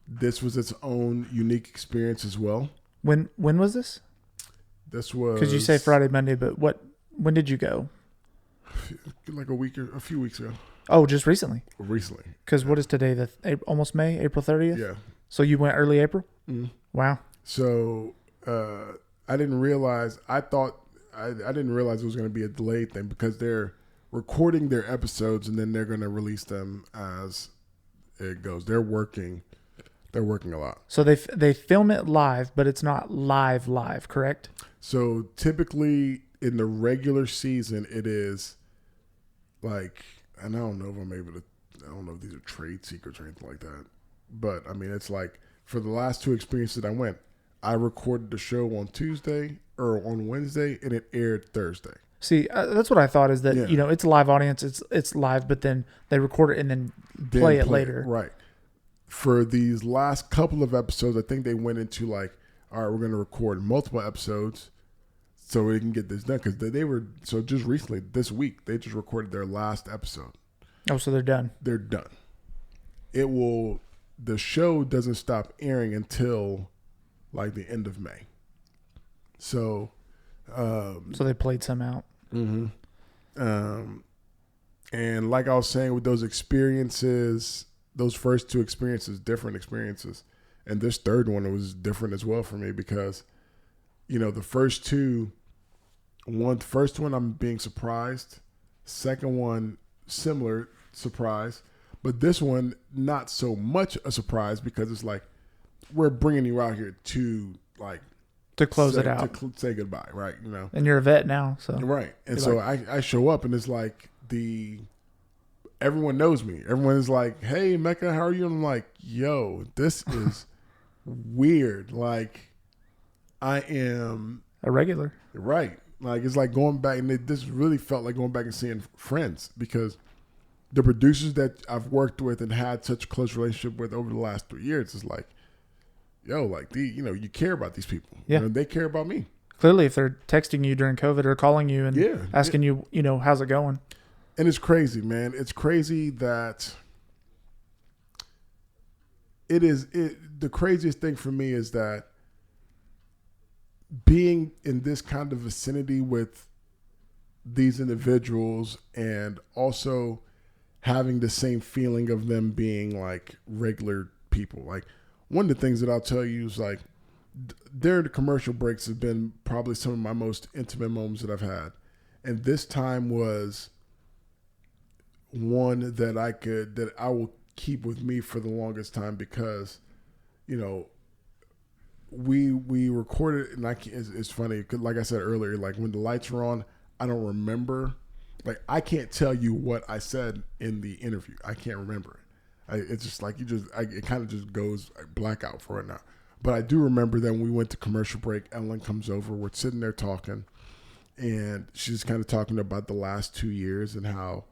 this was its own unique experience as well. When was this? This was because you say Friday, Monday, but when did you go? Like a few weeks ago. Oh, just recently. Recently. Because what is today? Almost May, April 30th. Yeah. So you went early April. Mm-hmm. Wow. So I didn't realize. I didn't realize it was going to be a delayed thing because they're recording their episodes and then they're going to release them as it goes. They're working a lot. So they film it live, but it's not live, correct? So typically in the regular season, it is like, and I don't know if these are trade secrets or anything like that, but I mean, it's like for the last two experiences I went, I recorded the show on Tuesday or on Wednesday and it aired Thursday. See, that's what I thought is that, it's a live audience, it's live, but then they record it and then play it later. Right. For these last couple of episodes, I think they went into like, all right, we're going to record multiple episodes so we can get this done. Because they were, so just recently, this week, they just recorded their last episode. Oh, so they're done. They're done. The show doesn't stop airing until like the end of May. So they played some out. Mm-hmm. And like I was saying with those experiences, those first two experiences, different experiences. And this third one was different as well for me because, the first one I'm being surprised. Second one, similar surprise. But this one, not so much a surprise because it's like, we're bringing you out here to close it out. To say goodbye, right? And you're a vet now, so. Right. And so I show up and it's like everyone knows me. Everyone is like, hey, Emeka, how are you? And I'm like, yo, this is weird. Like, I am a regular. Right. Like, it's like going back, and this really felt like going back and seeing friends because the producers that I've worked with and had such a close relationship with over the last 3 years is like, yo, like, you care about these people. Yeah. They care about me. Clearly, if they're texting you during COVID or calling you and asking you, how's it going? And it's crazy, man. It's crazy that the craziest thing for me is that being in this kind of vicinity with these individuals and also having the same feeling of them being like regular people. Like, one of the things that I'll tell you is like, the commercial breaks have been probably some of my most intimate moments that I've had. And this time was one that I will keep with me for the longest time because, we recorded, and it's funny because, like I said earlier, like when the lights are on, I don't remember. Like, I can't tell you what I said in the interview. I can't remember it. It's just like it kind of just goes blackout for it now. But I do remember that when we went to commercial break, Ellen comes over. We're sitting there talking, and she's kind of talking about the last 2 years and how,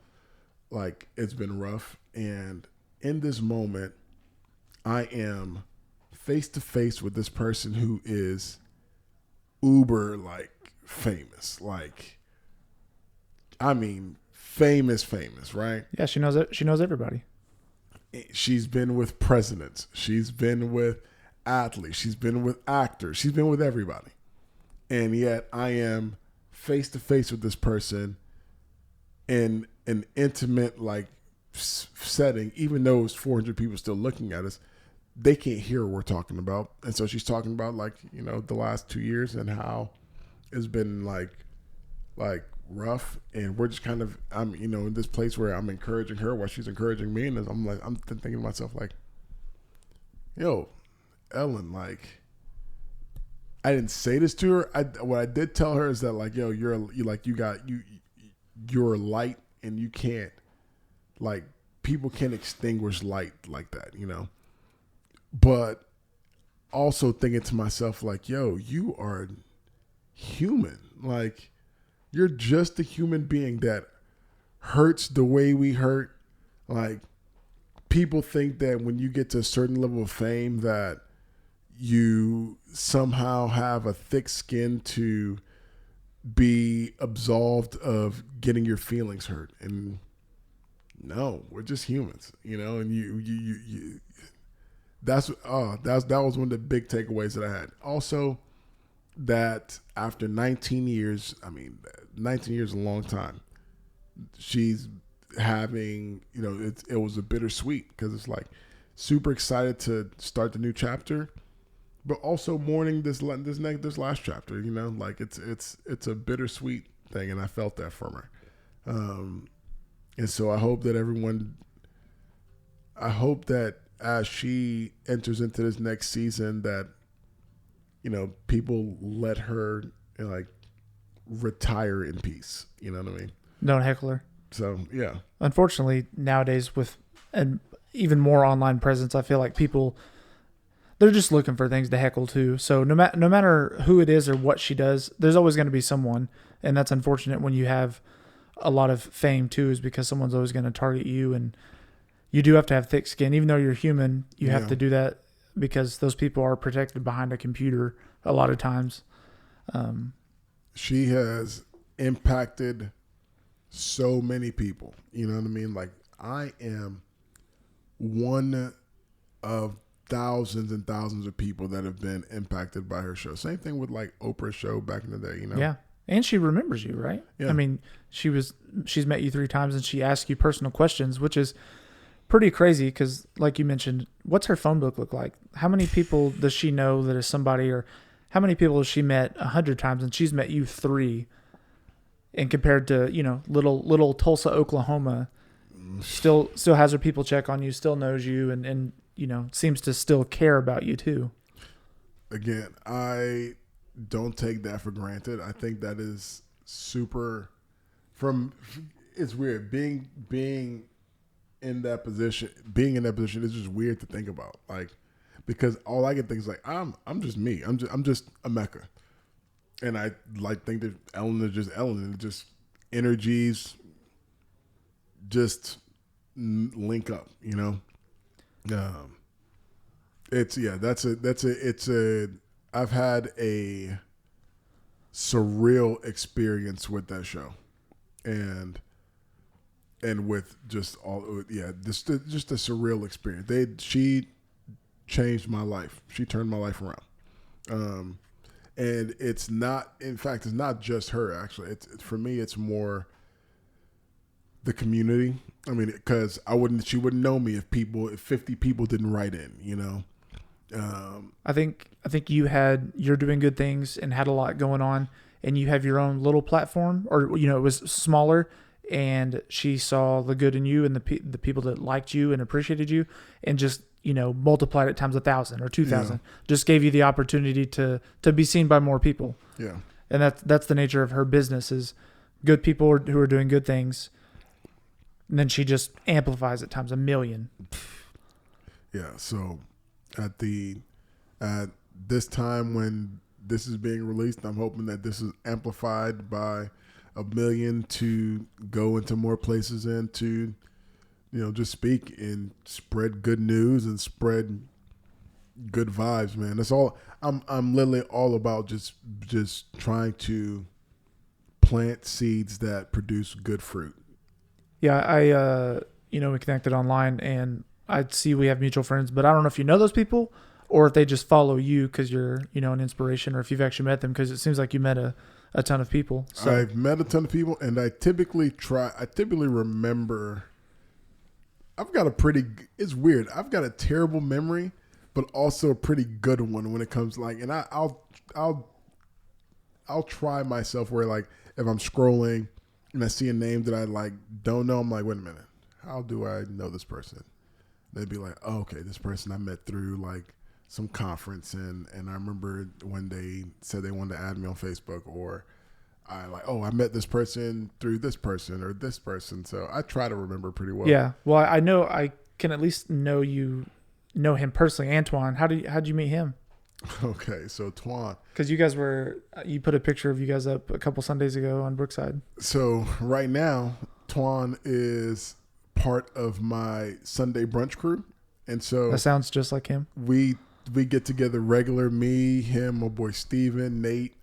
like, it's been rough. And in this moment, I am face to face with this person who is uber, like, famous. Like, I mean, famous, right? Yeah, she knows it. She knows everybody. She's been with presidents. She's been with athletes. She's been with actors. She's been with everybody. And yet I am face to face with this person in an intimate, like, setting, even though it's 400 people still looking at us. They can't hear what we're talking about. And so she's talking about, like, you know, the last 2 years and how it's been like rough. And we're just kind of, I'm, you know, in this place where I'm encouraging her while she's encouraging me. And I'm thinking to myself, like, yo, Ellen, like, I didn't say this to her. What I did tell her is that, like, yo, you're light, and you can't, like, people can't extinguish light like that, you know? But also thinking to myself, like, yo, you are human. Like, you're just a human being that hurts the way we hurt. Like, people think that when you get to a certain level of fame that you somehow have a thick skin to be absolved of getting your feelings hurt. And no, we're just humans, you know, and you that was one of the big takeaways that I had. Also, that after 19 years, 19 years is a long time. She's having, you know, it was a bittersweet because it's like super excited to start the new chapter, but also mourning this last chapter. You know, like it's a bittersweet thing, and I felt that from her. And so I hope that as she enters into this next season, that, you know, people let her, you know, like, retire in peace. You know what I mean? Don't heckle her. So, yeah. Unfortunately, nowadays with an even more online presence, I feel like people, they're just looking for things to heckle too. So no matter who it is or what she does, there's always going to be someone. And that's unfortunate when you have a lot of fame too, is because someone's always going to target you. And you do have to have thick skin. Even though you're human, you have to do that because those people are protected behind a computer a lot of times. She has impacted so many people. You know what I mean? Like, I am one of thousands and thousands of people that have been impacted by her show. Same thing with, like, Oprah's show back in the day, you know? Yeah. And she remembers you, right? Yeah. I mean, she's met you 3 times and she asked you personal questions, which is pretty crazy because, like you mentioned, what's her phone book look like? How many people does she know that is somebody, or how many people has she met 100 times and she's met you 3? And compared to, you know, little Tulsa, Oklahoma, still has her people check on you, still knows you, and you know, seems to still care about you too. Again, I don't take that for granted. I think that is super. It's weird being in that position. Being in that position is just weird to think about, like, because all I can think is, like, I'm just me. I'm just Emeka. And I, like, think that Ellen is just Ellen, and just energies just link up, you know? I've had a surreal experience with that show. And with just just a surreal experience. She changed my life. She turned my life around. And it's not just her, actually. It's for me, it's more the community. I mean, because she wouldn't know me if 50 people didn't write in, you know? I think you're doing good things and had a lot going on, and you have your own little platform, or, you know, it was smaller, and she saw the good in you and the people that liked you and appreciated you, and just, you know, multiplied it times 1,000 or 2,000. Yeah. Just gave you the opportunity to be seen by more people. Yeah. And that's the nature of her business, is good people who are doing good things. And then she just amplifies it times 1,000,000. Yeah. So at this time when this is being released, I'm hoping that this is amplified by 1 million to go into more places and to, just speak and spread good news and spread good vibes, man. That's all. I'm literally all about just trying to plant seeds that produce good fruit. Yeah, we connected online, and I see we have mutual friends, but I don't know if you know those people or if they just follow you because you're, an inspiration, or if you've actually met them, because it seems like you met a ton of people. So. I've met a ton of people, and I typically remember. It's weird. I've got a terrible memory, but also a pretty good one when it comes and I'll try myself where if I'm scrolling and I see a name that I don't know, I'm like, wait a minute, how do I know this person? They'd be like, oh, okay, this person I met through some conference, and I remember when they said they wanted to add me on Facebook, or I met this person through this person or this person. So I try to remember pretty well. Yeah. Well, I know I can at least know him personally, Antoine. How'd you meet him? Okay, so Twan. Because you put a picture of you guys up a couple Sundays ago on Brookside. So right now, Twan is part of my Sunday brunch crew, and so that sounds just like him. We get together regular. Me, him, my boy Steven, Nate,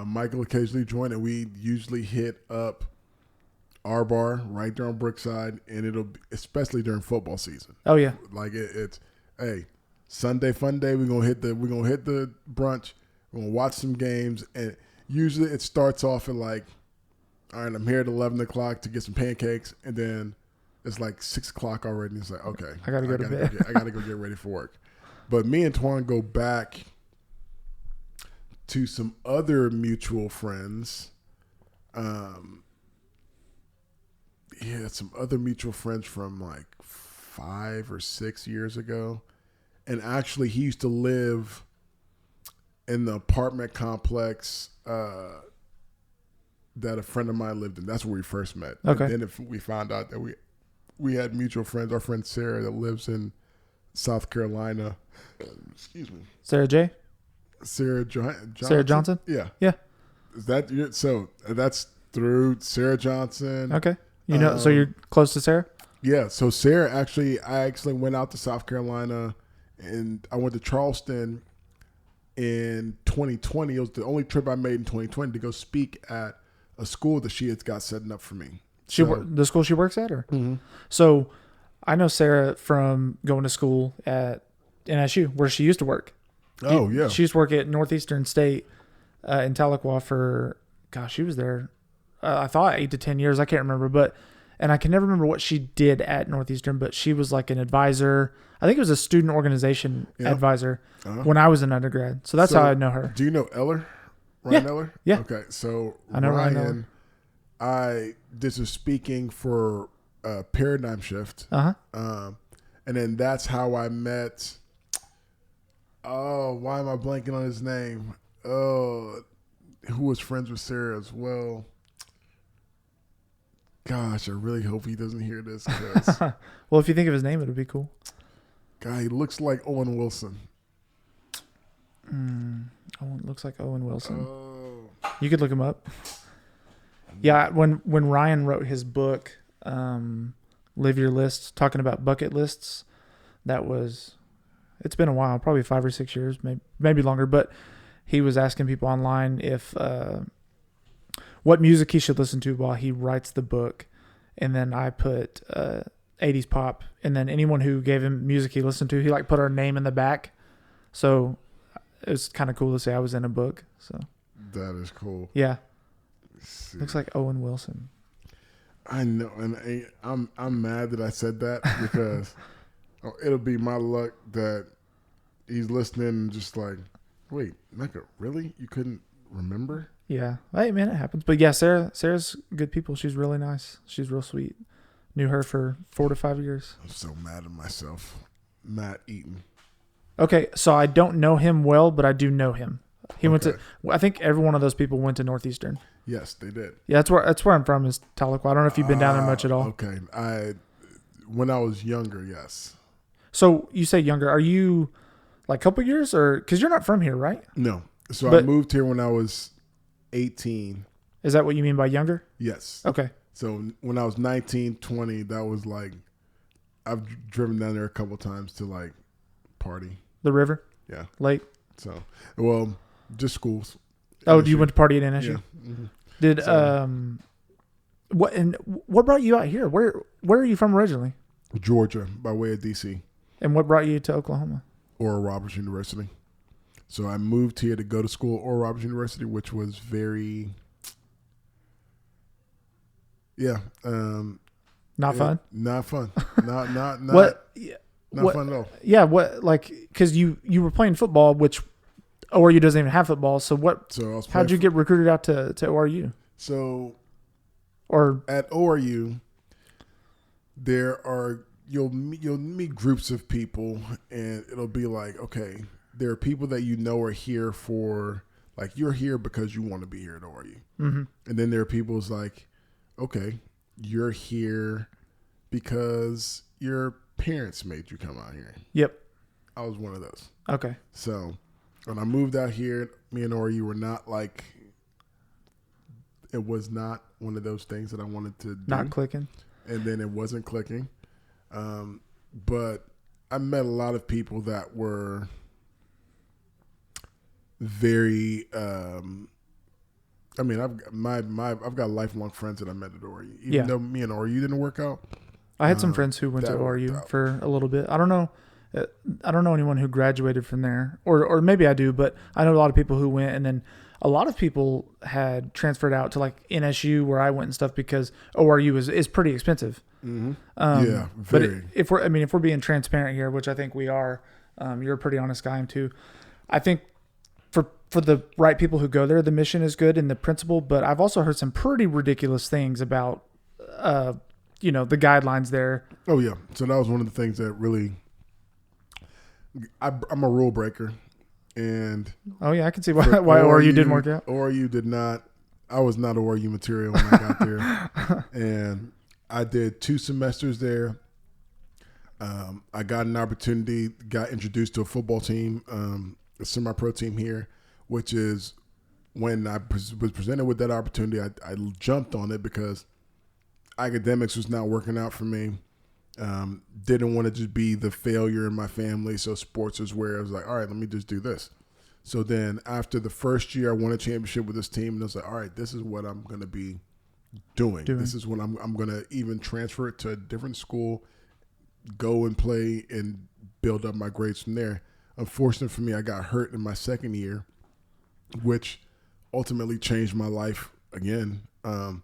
Michael occasionally join, and we usually hit up our bar right there on Brookside, and it'll be, especially during football season. Oh yeah, it's hey. Sunday fun day. We're gonna hit the brunch. We're gonna watch some games, and usually it starts off at all right, I'm here at 11 o'clock to get some pancakes, and then it's 6 o'clock already. And it's like, okay, I gotta go to bed. I gotta go get ready for work. But me and Twan go back to some other mutual friends. Some other mutual friends from 5 or 6 years ago. And actually, he used to live in the apartment complex that a friend of mine lived in. That's where we first met. Okay. And then we found out that we had mutual friends. Our friend Sarah that lives in South Carolina. Excuse me. Sarah J? Sarah Johnson? Sarah Johnson? Yeah. Yeah. So that's through Sarah Johnson. Okay. So you're close to Sarah? Yeah. So Sarah I actually went out to South Carolina. And I went to Charleston in 2020. It was the only trip I made in 2020 to go speak at a school that she had got setting up for me. The school she works at, or? Mm-hmm. So I know Sarah from going to school at NSU, where she used to work. Oh, yeah. She used to work at Northeastern State in Tahlequah for, she was there, I thought 8 to 10 years. I can't remember, and I can never remember what she did at Northeastern, but she was an advisor. I think it was a student organization advisor when I was an undergrad. So that's how I know her. Do you know Eller? Ryan Eller? Yeah. Okay. So I know Ryan Eller. I did some speaking for Paradigm Shift. Uh-huh. And then that's how I met. Oh, why am I blanking on his name? Oh, who was friends with Sarah as well. Gosh, I really hope he doesn't hear this. Well, if you think of his name, it would be cool. Guy, he looks like Owen Wilson. Looks like Owen Wilson. Oh. You could look him up. Yeah, when Ryan wrote his book, Live Your List, talking about bucket lists, it's been a while, probably 5 or 6 years, maybe longer, but he was asking people online if what music he should listen to while he writes the book. And then I put 80s pop, and then anyone who gave him music he listened to, he put our name in the back. So it was kind of cool to say I was in a book. So that is cool. Yeah. Looks like Owen Wilson. I know, and I'm mad that I said that because it'll be my luck that he's listening and just wait, Mecca, really? You couldn't remember? Yeah. Hey, man, it happens. But yeah, Sarah's good people. She's really nice. She's real sweet. Knew her for 4 to 5 years. I'm so mad at myself. Matt Eaton. Okay, so I don't know him well, but I do know him. He went to. I think every one of those people went to Northeastern. Yes, they did. Yeah, that's where I'm from. Is Tahlequah. I don't know if you've been down there much at all. Okay, when I was younger, yes. So you say younger. Are you like a couple years or because you're not from here, right? No. So But- I moved here when I was 18. Is that what you mean by younger? Yes. Okay. So when I was 19, 20, that was like, I've driven down there a couple times to like party. The river? Yeah. Lake? So, well, just schools. Oh, you went to party at NSU? Yeah. Mm-hmm. Did So- what brought you out here? Where are you from originally? Georgia by way of DC. And what brought you to Oklahoma? Oral Roberts University. So I moved here to go to school at Oral Roberts University, which was very, Not fun? Not fun. Not What? not what- fun at all. Yeah, what, like, because you were playing football, which ORU doesn't even have football. So what? So I was How'd you get recruited out to ORU? So Or at ORU, you'll meet groups of people, and it'll be like, okay, there are people that you know are here for, like, you're here because you want to be here at ORU. mm-hmm. And then there are people who's like, okay, you're here because your parents made you come out here. Yep. I was one of those. Okay. So when I moved out here, me and ORU were not like, it was not one of those things that I wanted to do. Not clicking. And then it wasn't clicking. But I met a lot of people that were very, I mean, I've got lifelong friends that I met at ORU. Even though me and ORU didn't work out. I had some friends who went to that worked ORU out. for a little bit. I don't know anyone who graduated from there, or maybe I do, but I know a lot of people who went, and then a lot of people had transferred out to like NSU where I went and stuff because ORU is pretty expensive. Mm-hmm. Yeah, very. But if we're being transparent here, which I think we are, you're a pretty honest guy too. I think for the right people who go there, the mission is good and the principle. But I've also heard some pretty ridiculous things about, the guidelines there. Oh yeah. So that was one of the things that really. I'm a rule breaker, and Oh yeah, I can see why ORU didn't work out. ORU did not. I was not ORU material when I got there, and I did 2 semesters there. I got an opportunity, got introduced to a football team, a semi-pro team here, which is when I was presented with that opportunity, I jumped on it because academics was not working out for me. Didn't want to just be the failure in my family, so sports is where I was like, all right, let me just do this. So then after the first year, I won a championship with this team, and I was like, all right, this is what I'm going to be doing. This is what I'm going to even transfer it to a different school, go and play and build up my grades from there. Unfortunately for me, I got hurt in my second year, which ultimately changed my life again. And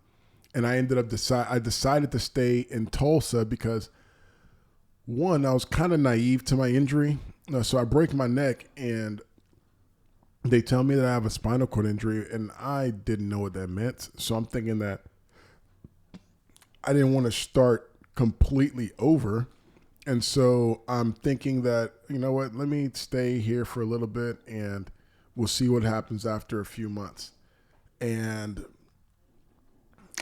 I ended up I decided to stay in Tulsa because, one, I was kind of naive to my injury. So I break my neck, and they tell me that I have a spinal cord injury, and I didn't know what that meant. So I'm thinking that I didn't want to start completely over. And so I'm thinking that, you know what, let me stay here for a little bit, and we'll see what happens after a few months. And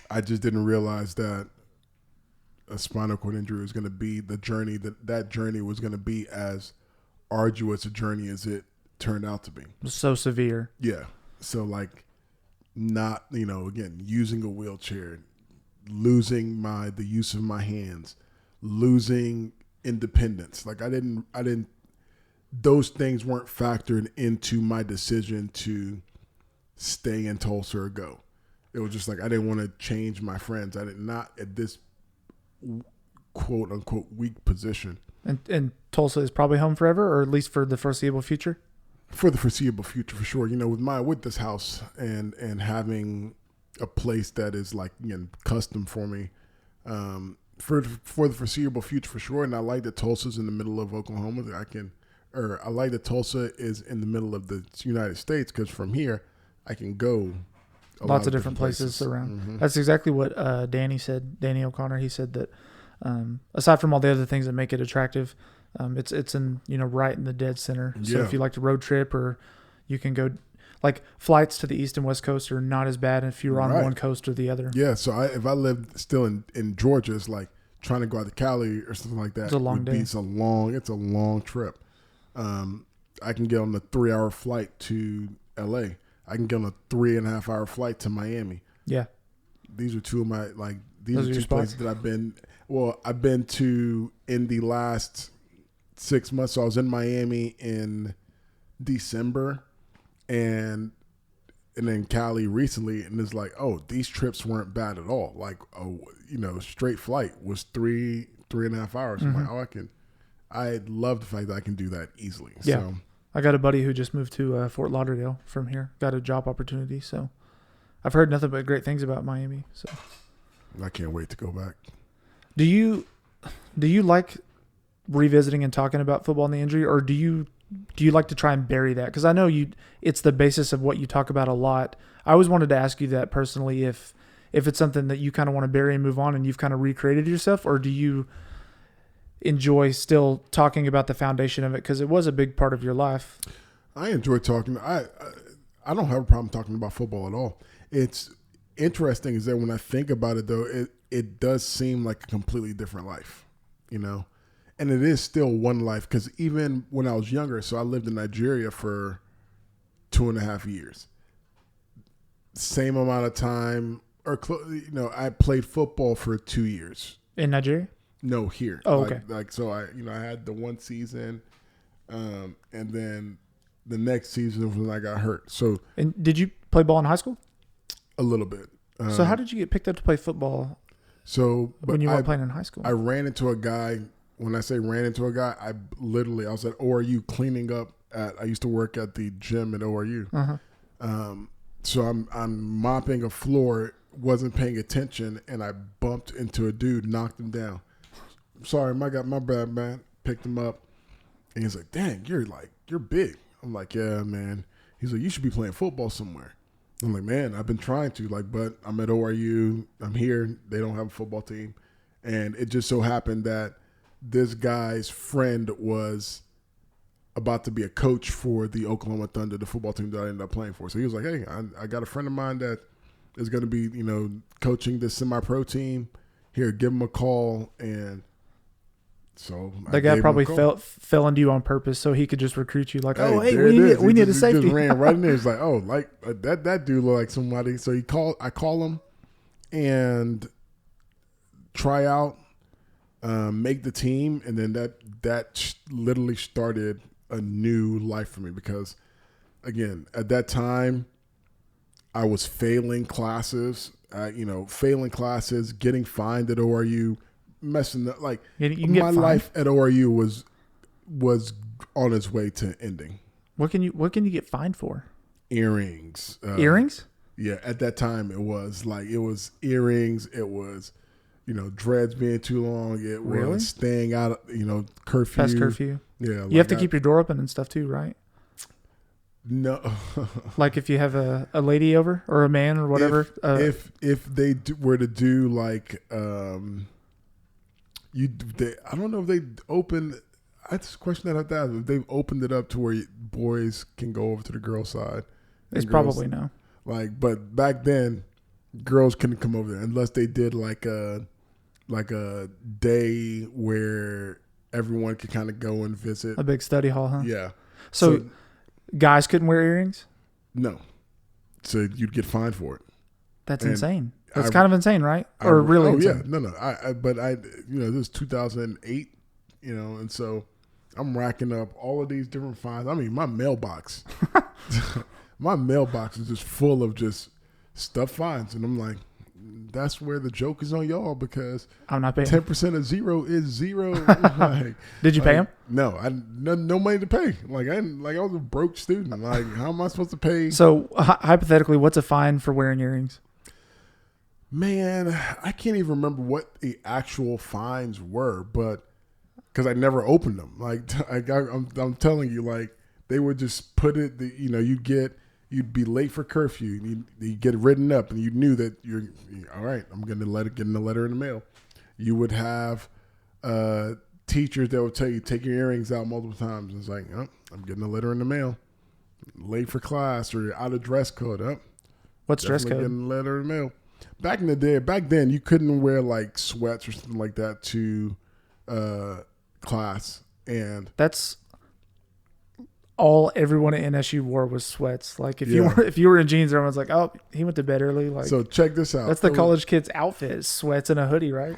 I just didn't realize that a spinal cord injury was going to be the journey, that journey was going to be as arduous a journey as it turned out to be. So severe. Yeah. So like not, again, using a wheelchair, losing the use of my hands, losing independence. Like I didn't, those things weren't factored into my decision to stay in Tulsa or go. It was just like, I didn't want to change my friends. I did not at this quote unquote weak position. And Tulsa is probably home forever, or at least for the foreseeable future? For the foreseeable future, for sure. With this house and having a place that is like, custom for me, for the foreseeable future, for sure. And I like that Tulsa's in the middle of Oklahoma. I like that Tulsa is in the middle of the United States, because from here I can go lots of different places around. Mm-hmm. That's exactly what Danny said. Danny O'Connor. He said that aside from all the other things that make it attractive, it's in right in the dead center. So Yeah. if you like to road trip, or you can go, like flights to the east and west coast are not as bad if you're on Right. one coast or the other. Yeah. So if I lived still in Georgia, it's like trying to go out to Cali or something like that. It's a long day. It's a long trip. I can get on a 3-hour flight to LA. I can get on a 3.5-hour flight to Miami. Yeah. These are two of my these Those are are your two places spots? that I've been. Well, I've been to in the last 6 months. So I was in Miami in December, and then Cali recently, and it's like, oh, these trips weren't bad at all. Like, straight flight was 3.5 hours. I'm like, I love the fact that I can do that easily. Yeah. So I got a buddy who just moved to Fort Lauderdale from here. Got a job opportunity, so I've heard nothing but great things about Miami. So I can't wait to go back. do you like revisiting and talking about football and the injury, or do you like to try and bury that? Because I know it's the basis of what you talk about a lot. I always wanted to ask you that personally, if it's something that you kind of want to bury and move on, and you've kind of recreated yourself, or do you enjoy still talking about the foundation of it because it was a big part of your life? I enjoy talking. I don't have a problem talking about football at all. It's interesting is that when I think about it, though, it does seem like a completely different life, and it is still one life, because even when I was younger, so I lived in Nigeria for 2.5 years, same amount of time, or I played football for 2 years. In Nigeria? No, here. Oh, okay. So I had the one season, and then the next season was when I got hurt. So, and did you play ball in high school? A little bit. So how did you get picked up to play football? When you weren't playing in high school? I ran into a guy. When I say ran into a guy, I was at ORU cleaning up I used to work at the gym at ORU. Uh-huh. So I'm mopping a floor, wasn't paying attention, and I bumped into a dude, knocked him down. Sorry, my bad, man. Picked him up, and he's like, "Dang, you're big." I'm like, "Yeah, man." He's like, "You should be playing football somewhere." I'm like, "Man, I've been trying to, but I'm at ORU. I'm here. They don't have a football team." And it just so happened that this guy's friend was about to be a coach for the Oklahoma Thunder, the football team that I ended up playing for. So he was like, "Hey, I got a friend of mine that is going to be, coaching this semi-pro team. Here, give him a call." And so that guy probably fell into you on purpose so he could just recruit you. Like, hey, we need a safety. He just ran right in there. He's like, "Oh, that dude look like somebody." So I call him and try out, make the team, and then that literally started a new life for me, because again, at that time I was failing classes, getting fined at ORU, messing up. Like, my life at ORU was on its way to ending. What can you get fined for? Earrings. Earrings? Yeah, at that time it was earrings. It was, dreads being too long. It was staying out, curfew. Past curfew. Yeah. You have to keep your door open and stuff too, right? No. Like if you have a lady over or a man or whatever. If they were to do I don't know if they opened. That's a question that I have to ask. If they've opened it up to where boys can go over to the girl side. It's probably no. But back then, girls couldn't come over there unless they did like a day where everyone could kind of go and visit. A big study hall, huh? Yeah. So guys couldn't wear earrings? No. So you'd get fined for it. That's insane. That's kind of insane, right? Or really insane? Yeah. No. But this is 2008, and so I'm racking up all of these different fines. I mean, my mailbox is just full of just stuff fines. And I'm like, that's where the joke is on y'all, because I'm not paying. 10% of zero is zero. Did you pay him? No, no money to pay. I was a broke student. How am I supposed to pay? So hypothetically, what's a fine for wearing earrings? Man, I can't even remember what the actual fines were, but because I never opened them. I'm telling you, they would just put it. You'd be late for curfew. You get written up, and you knew that you're all right. I'm getting a letter in the mail. You would have teachers that would tell you take your earrings out multiple times. It's like, oh, I'm getting a letter in the mail. Late for class or out of dress code. What's dress code? Getting a letter in the mail. back then, you couldn't wear like sweats or something like that to class, and That's all everyone at NSU wore was sweats. Like if Yeah. you were in jeans, everyone's like, oh, he went to bed early. Like so check this out. that's the college kid's outfit: is sweats and a hoodie, right?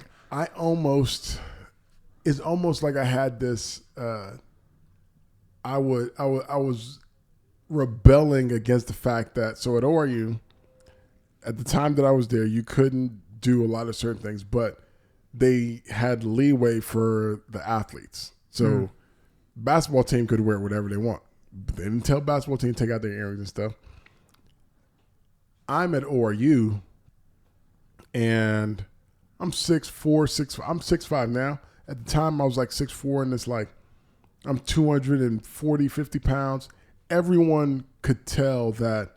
It's almost like I had this. I was rebelling against the fact that so at ORU, at the time that I was there, you couldn't do a lot of certain things, but they had leeway for the athletes. So basketball team could wear whatever they want. But they didn't tell basketball team to take out their earrings and stuff. I'm at ORU, and I'm 6'4", I'm 6'5" now. At the time, I was like 6'4", and it's like I'm 240, 50 pounds. Everyone could tell that,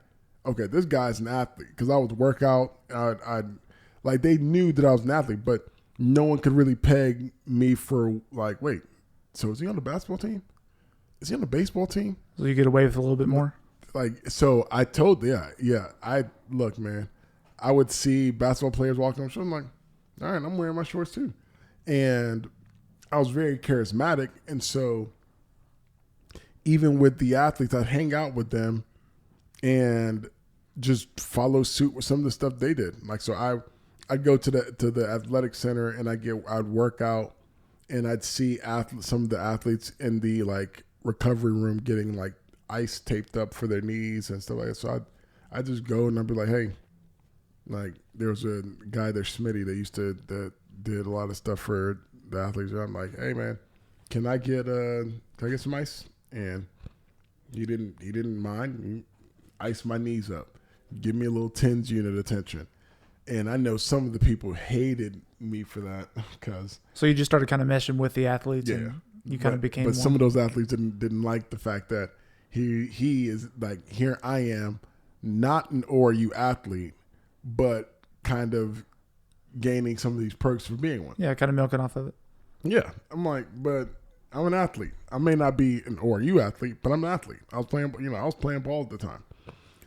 okay, this guy's an athlete because I would work out. Like they knew that I was an athlete, but no one could really peg me for like, wait, so is he on the basketball team? Is he on the baseball team? So you get away with a little bit more. Like, so I told, look, man, I would see basketball players walking on the show. I'm like, all right, I'm wearing my shorts too. And I was very charismatic. And so even with the athletes, I'd hang out with them and just follow suit with some of the stuff they did. Like, so I'd go to the athletic center and I'd work out, and I'd see some of the athletes in the like recovery room getting like ice taped up for their knees and stuff like that. So I'd just go and I'd be like, hey, like there was a guy there, Smitty, that did a lot of stuff for the athletes. And I'm like, hey man, can I get some ice? And he didn't mind. He iced my knees up, give me a little TENS unit attention. And I know some of the people hated me for that because. So you just started kind of meshing with the athletes, and you kind of became. But one. some of those athletes didn't like the fact that he is like, here I am, not an ORU athlete, but kind of gaining some of these perks for being one. Yeah, kind of milking off of it. Yeah, I'm like, but I'm an athlete. I may not be an ORU athlete, but I'm an athlete. I was playing ball at the time.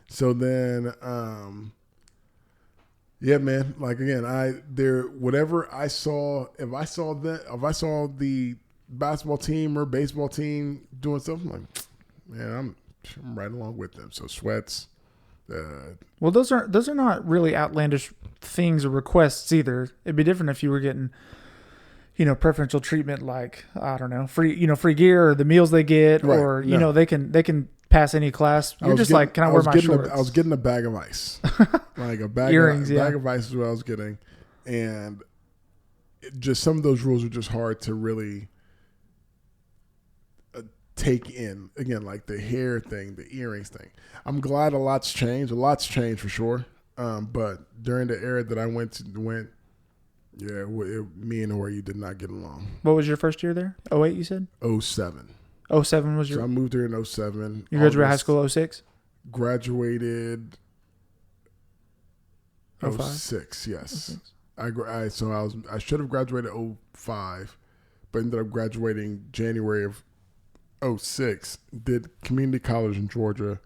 So then, yeah, man. Like again, whatever I saw, if I saw the basketball team or baseball team doing something, like, man, I'm right along with them. So sweats. Well, those are not really outlandish things or requests either. It'd be different if you were getting, preferential treatment, like I don't know, free gear or the meals they get, right. or they can pass any class. You're just like, can I wear my shorts? I was getting a bag of ice, like a bag of ice is what I was getting, and just some of those rules are just hard to really take in. Again, like the hair thing, the earrings thing. I'm glad a lot's changed. A lot's changed for sure. But during the era that I went, me and ORU did not get along. What was your first year there? 08, you said? 07. 07 was your. So I moved there in 07. You graduated high school 06? Graduated 05? 06, yes. 06. I should have graduated 05, but ended up graduating January of 06. Did community college in Georgia,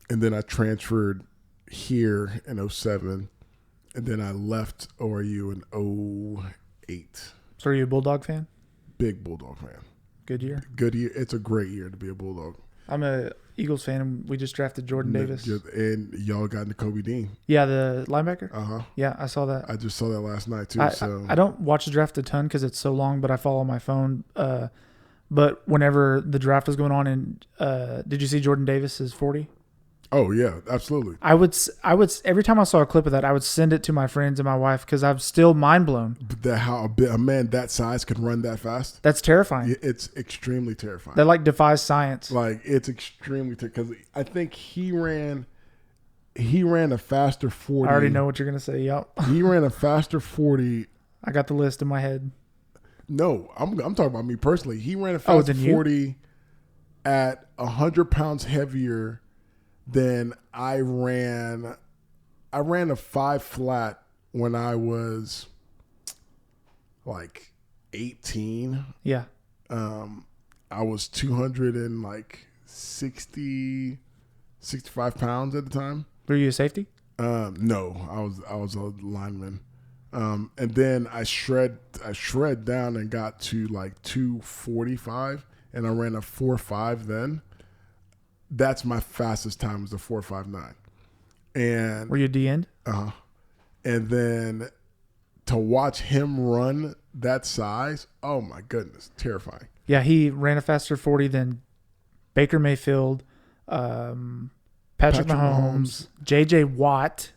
and then I transferred here in 07, and then I left ORU in 08. So are you a Bulldog fan? Big Bulldog fan. Good year? Good year. It's a great year to be a Bulldog. I'm a Eagles fan, and we just drafted Jordan Davis. And y'all got N'Kobe Dean. Yeah, the linebacker? Uh-huh. Yeah, I saw that. I just saw that last night, too. I don't watch the draft a ton because it's so long, but I follow my phone. But whenever the draft was going on, and did you see Jordan Davis's 40? Oh yeah, absolutely. I would every time I saw a clip of that, I would send it to my friends and my wife because I'm still mind blown. How a man that size can run that fast? That's terrifying. It's extremely terrifying. That like defies science. Like it's extremely because I think he ran a faster 40. I already know what you're gonna say. Yep. He ran a faster 40. I got the list in my head. No, I'm talking about me personally. He ran a faster 40 at 100 pounds heavier than I ran a 5 flat when I was like 18. Yeah. I was 260, 65 pounds at the time. Were you a safety? No, I was a lineman. And then I shred down and got to like 245, and I ran a 4.5 then. That's my fastest time, was a 4.59. And Were you D end? And then to watch him run that size, oh my goodness, terrifying. Yeah, he ran a faster 40 than Baker Mayfield, Patrick Mahomes, J.J. Watt,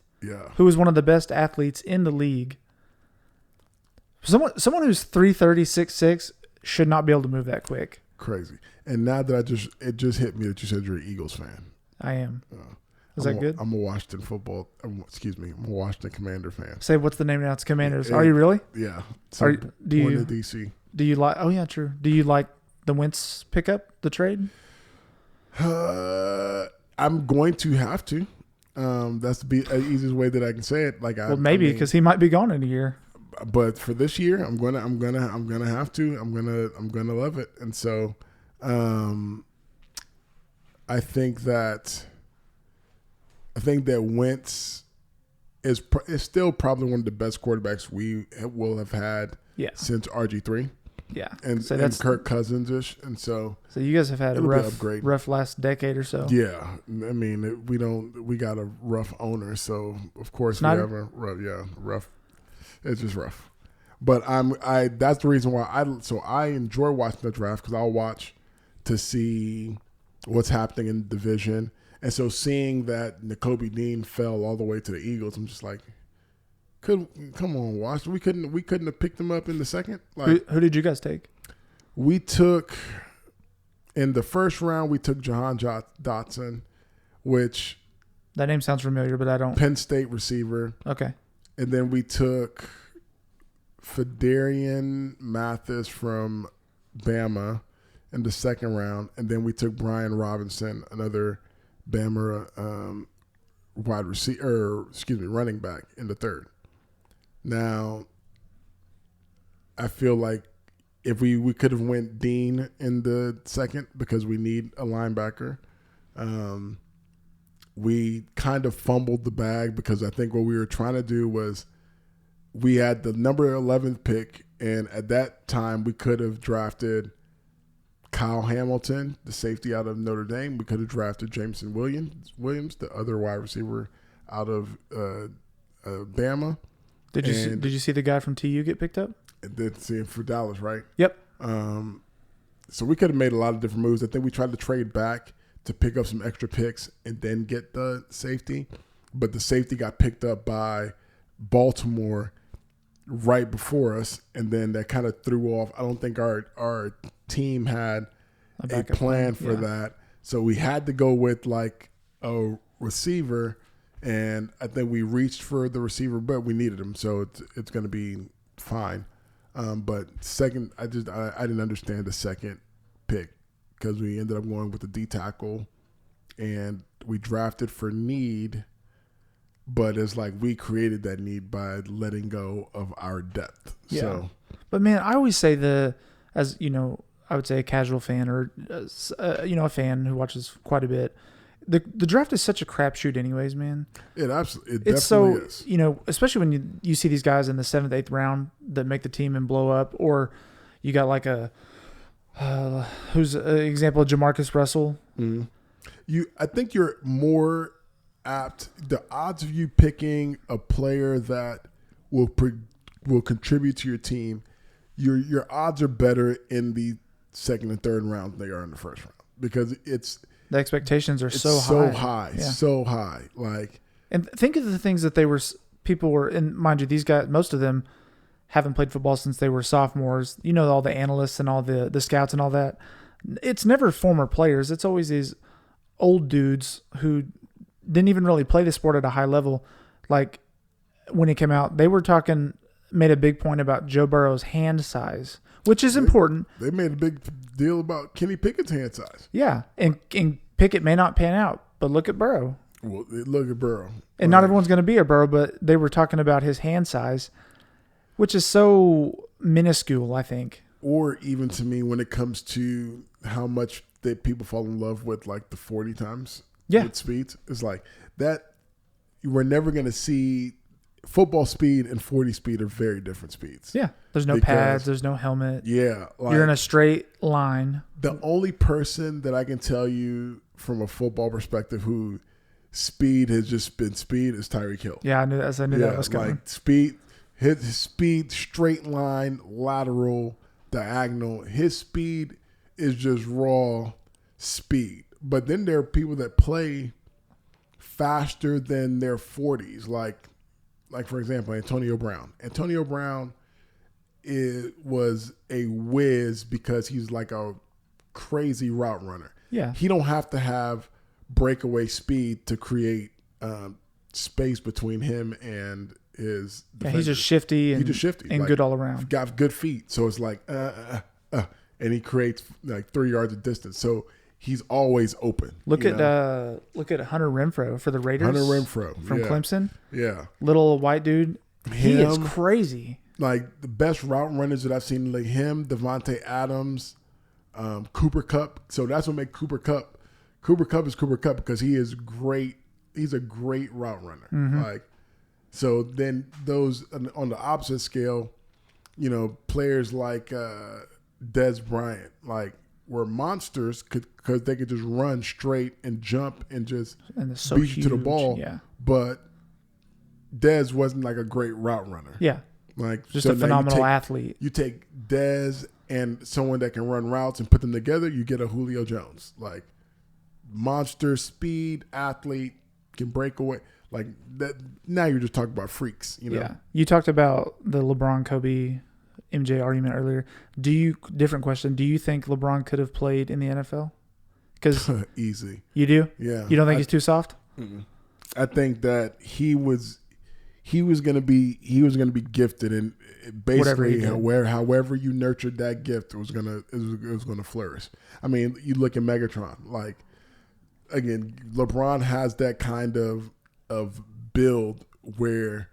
who was one of the best athletes in the league. Someone who's 330, 6'6" should not be able to move that quick. Crazy. And now that it just hit me that you said you're an Eagles fan. I am. Is that good? I'm a Washington I'm a Washington Commander fan. Say, what's the name now? It's Commanders. Are you really? Yeah. So do you to DC? Do you like? Oh yeah, true. Do you like the Wentz pickup, the trade? I'm going to have to. That's the easiest way that I can say it. Maybe because he might be gone in a year. But for this year, I'm gonna have to. I'm gonna love it. And so, I think that Wentz is still probably one of the best quarterbacks we will have had since RG3. Yeah, and Kirk Cousins-ish, and so you guys have had a rough last decade or so. Yeah, I mean we got a rough owner, so of course we have a rough. It's just rough, but that's the reason why I enjoy watching the draft, because I'll watch to see what's happening in the division, and so seeing that Nakobe Dean fell all the way to the Eagles, I'm just like, come on, Wash. We couldn't have picked him up in the second. Who did you guys take? We took, in the first round, we took Jahan Dotson, which, that name sounds familiar, but I don't. Penn State receiver. Okay. And then we took Fedarian Mathis from Bama in the second round, and then we took Brian Robinson, another Bama running back, in the third. Now, I feel like if we could have went Dean in the second, because we need a linebacker. We kind of fumbled the bag, because I think what we were trying to do was, we had the number 11th pick, and at that time we could have drafted Kyle Hamilton, the safety out of Notre Dame. We could have drafted Jameson Williams, the other wide receiver out of Bama. Did you see the guy from TU get picked up? Did see him for Dallas, right? Yep. So we could have made a lot of different moves. I think we tried to trade back to pick up some extra picks and then get the safety, but the safety got picked up by Baltimore right before us, and then that kind of threw off. I don't think our team had a plan for that, so we had to go with like a receiver, and I think we reached for the receiver, but we needed him, so it's going to be fine. But second, I didn't understand the second pick, because we ended up going with the D tackle, and we drafted for need. But it's like we created that need by letting go of our depth. Yeah. So, but man, I always say as you know, I would say a casual fan, or a fan who watches quite a bit. The draft is such a crapshoot, anyways, man. It definitely is. Especially when you see these guys in the 7th, 8th round that make the team and blow up, or you got like who's an example of Jamarcus Russell. Mm-hmm. I think you're more apt. The odds of you picking a player that will contribute to your team, your odds are better in the second and third round than they are in the first round, because the expectations are so high. Like, and think of the things that people were, and mind you, these guys, most of them haven't played football since they were sophomores. All the analysts and all the scouts and all that. It's never former players. It's always these old dudes who didn't even really play the sport at a high level. Like, when it came out, they were made a big point about Joe Burrow's hand size, which is important. They made a big deal about Kenny Pickett's hand size. Yeah, and Pickett may not pan out, but look at Burrow. Well, look at Burrow. And not everyone's going to be a Burrow, but they were talking about his hand size, which is so minuscule, I think. Or even to me, when it comes to how much that people fall in love with, like the 40 times. Yeah. With speeds, it's like that. we're never going to see football speed and 40 speed are very different speeds. Yeah. There's no pads. There's no helmet. Yeah. Like, you're in a straight line. The only person that I can tell you from a football perspective who speed has just been speed is Tyreek Hill. Yeah, I knew that was coming. Like speed, his speed, straight line, lateral, diagonal. His speed is just raw speed. But then there are people that play faster than their 40s, like for example, Antonio Brown. Antonio Brown was a whiz because he's like a crazy route runner. Yeah, he don't have to have breakaway speed to create space between him and his defender. Yeah, he's just shifty and like, good all around. Got good feet, so it's like and he creates like 3 yards of distance. So he's always open. Look at Hunter Renfrow for the Raiders. Hunter Renfrow from Clemson. Yeah, little white dude. He is crazy. Like the best route runners that I've seen, like him, Devontae Adams, Cooper Kupp. So that's what makes Cooper Kupp. Cooper Kupp is Cooper Kupp because he is great. He's a great route runner. Mm-hmm. Like, so then those on the opposite scale, players like Des Bryant, like were monsters because they could just run straight and jump and just beat you to the ball. Yeah. But Des wasn't like a great route runner. Yeah. Like just a phenomenal athlete. You take Des and someone that can run routes and put them together, you get a Julio Jones. Like monster speed athlete, can break away. Like that. Now you're just talking about freaks. Yeah. You talked about the LeBron, Kobe, MJ argument earlier. Different question. Do you think LeBron could have played in the NFL? Because easy. You do? Yeah. You don't think he's too soft? I think that he was going to be gifted, and basically however you nurtured that gift, it was going to flourish. I mean, you look at Megatron. Like again, LeBron has that kind of build where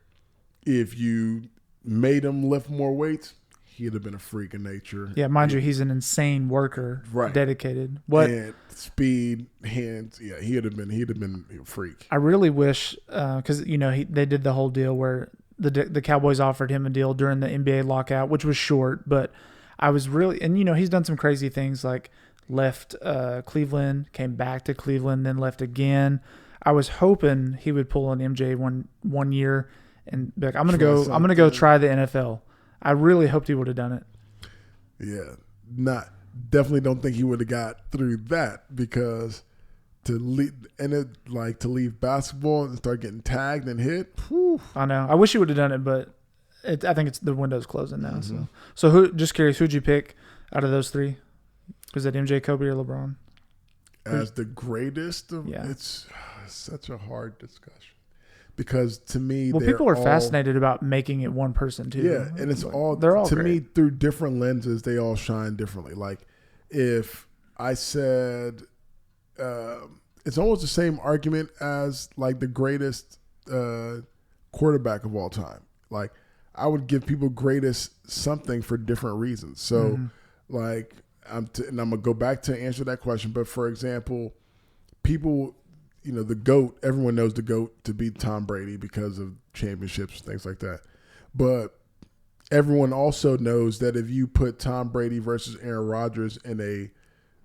if you made him lift more weights, he'd have been a freak of nature. Yeah, mind you, he's an insane worker, right? Dedicated. And speed, hands. Yeah, he'd have been a freak. I really wish, because they did the whole deal where the Cowboys offered him a deal during the NBA lockout, which was short, but I was really, and he's done some crazy things like left Cleveland, came back to Cleveland, then left again. I was hoping he would pull an MJ one year and be like, I'm gonna go try the NFL. I really hoped he would have done it. Yeah, definitely don't think he would have got through that, because to leave basketball and start getting tagged and hit. Whew. I know. I wish he would have done it, but I think the window's closing now. Mm-hmm. So just curious, who'd you pick out of those three? Was it MJ, Kobe, or LeBron? As the greatest? It's such a hard discussion. Because to me, people are fascinated about making it one person too. Yeah, and it's they're all to great. me, through different lenses, they all shine differently. Like if I said, it's almost the same argument as like the greatest quarterback of all time. Like I would give people greatest something for different reasons. So like and I'm gonna go back to answer that question. But for example, people. The GOAT, everyone knows the GOAT to be Tom Brady because of championships, things like that. But everyone also knows that if you put Tom Brady versus Aaron Rodgers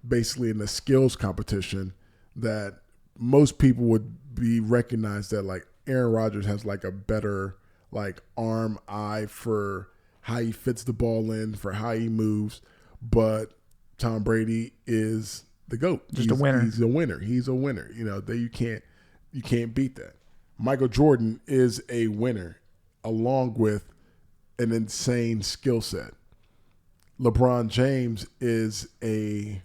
basically in a skills competition, that most people would be recognized that like Aaron Rodgers has like a better like arm, eye for how he fits the ball in, for how he moves. But Tom Brady is the GOAT. Just a winner. He's a winner. He's a winner. That you can't beat that. Michael Jordan is a winner along with an insane skill set. LeBron James is a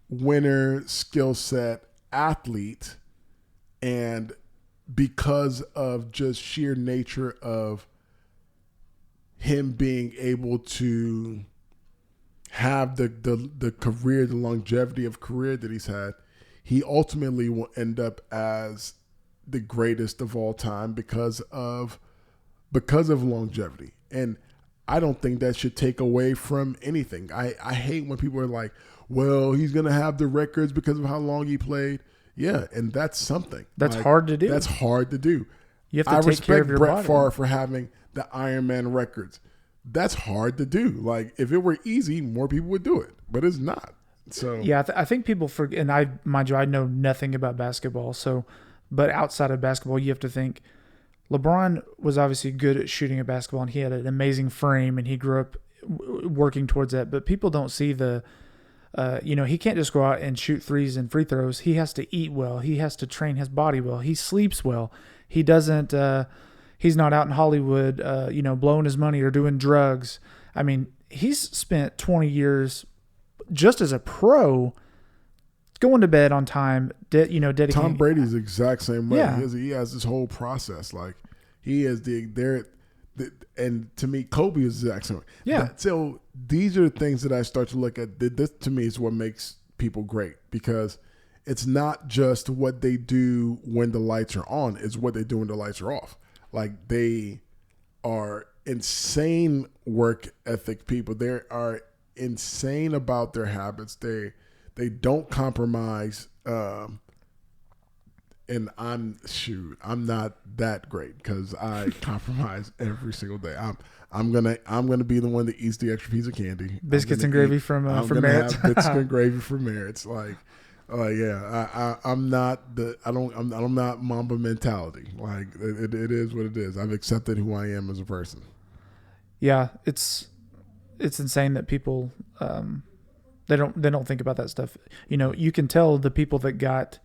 winner, skill set, athlete, and because of just sheer nature of him being able to have the career, the longevity of career that he's had, he ultimately will end up as the greatest of all time because of longevity. And I don't think that should take away from anything. I hate when people are like, well, he's going to have the records because of how long he played. Yeah, and that's something. That's hard to do. That's hard to do. You have to take care of your Brett body. Favre for having the Ironman records. That's hard to do. Like, if it were easy, more people would do it, but it's not. So yeah, I think people forget, and mind you, I know nothing about basketball. So, but outside of basketball, you have to think LeBron was obviously good at shooting a basketball, and he had an amazing frame, and he grew up working towards that. But people don't see the, he can't just go out and shoot threes and free throws. He has to eat well. He has to train his body well. He sleeps well. He doesn't. He's not out in Hollywood, blowing his money or doing drugs. I mean, he's spent 20 years just as a pro, going to bed on time. Dedicating. Tom Brady's the exact same way. Yeah. He has this whole process. Like, he is and to me, Kobe is the exact same way. Yeah. So these are the things that I start to look at. This to me is what makes people great, because it's not just what they do when the lights are on, it's what they do when the lights are off. Like, they are insane work ethic people. They are insane about their habits. They don't compromise. And I'm not that great, because I compromise every single day. I'm gonna be the one that eats the extra piece of candy. Biscuits and gravy from Merritt's. Have biscuits and gravy from Merritt's. I'm not I'm not Mamba mentality. Like, it is what it is. I've accepted who I am as a person. Yeah, it's insane that people they don't think about that stuff. You can tell the people get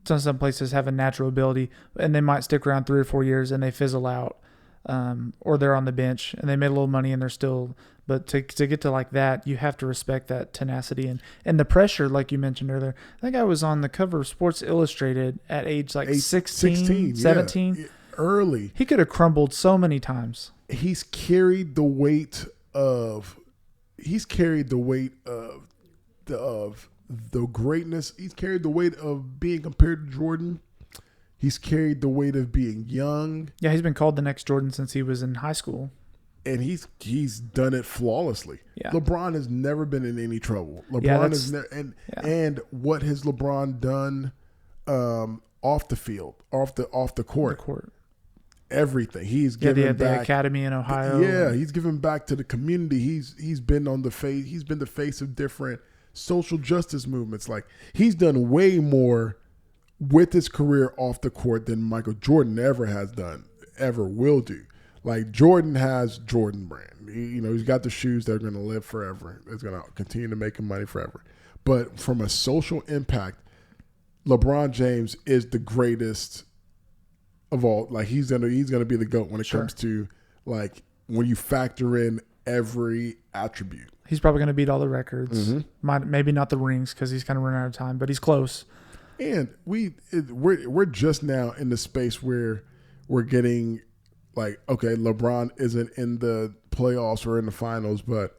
some places have a natural ability, and they might stick around 3 or 4 years and they fizzle out, or they're on the bench and they made a little money and they're still. But to get to like that, you have to respect that tenacity and the pressure, like you mentioned earlier. I think I was on the cover of Sports Illustrated at age 16, 17. Yeah, early. He could have crumbled so many times. He's carried the weight of the greatness. He's carried the weight of being compared to Jordan. He's carried the weight of being young. Yeah, he's been called the next Jordan since he was in high school. And he's done it flawlessly. Yeah. LeBron has never been in any trouble. And what has LeBron done off the field, off the court? Everything. He's given back. The academy in Ohio. Yeah, he's given back to the community. He's been on the face. He's been the face of different social justice movements. Like, he's done way more with his career off the court than Michael Jordan ever has done, ever will do. Like, Jordan has Jordan brand. He's got the shoes that are going to live forever. It's going to continue to make him money forever. But from a social impact, LeBron James is the greatest of all. Like, he's gonna be the GOAT when it comes to, like, when you factor in every attribute. He's probably going to beat all the records. Mm-hmm. Maybe not the rings, because he's kind of running out of time, but he's close. And we're just now in the space where we're getting, like, okay, LeBron isn't in the playoffs or in the finals, but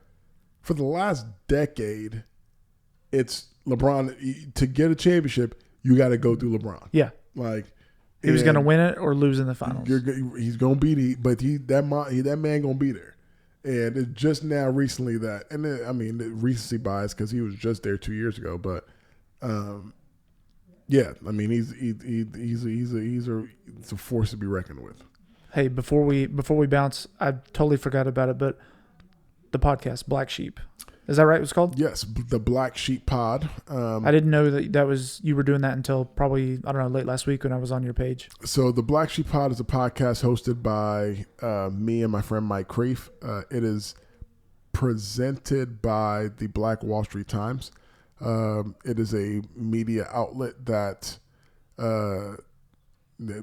for the last decade, it's LeBron. To get a championship, you got to go through LeBron. Yeah. Like, he was going to win it or lose in the finals. He's going to be that man going to be there. And it's just now recently that, and then, I mean, the recency bias, because he was just there 2 years ago, but yeah, I mean, he's a force to be reckoned with. Hey, before we bounce, I totally forgot about it, but the podcast, Black Sheep. Is that right? It was called? Yes, the Black Sheep Pod. I didn't know that was you were doing that until probably, I don't know, late last week when I was on your page. So the Black Sheep Pod is a podcast hosted by me and my friend Mike Creef. It is presented by the Black Wall Street Times. It is a media outlet that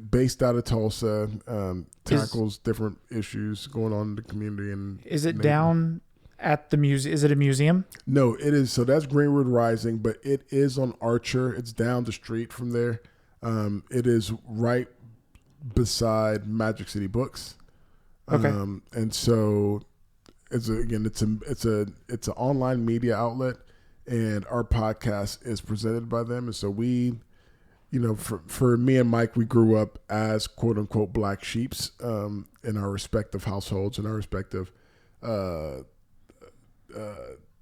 based out of Tulsa, tackles different issues going on in the community. And is it down at the museum? Is it a museum? No, it is. So that's Greenwood Rising, but it is on Archer. It's down the street from there. It is right beside Magic City Books. Okay. And so it's an online media outlet, and our podcast is presented by them. And so we, for me and Mike, we grew up as quote unquote black sheeps in our respective households and our respective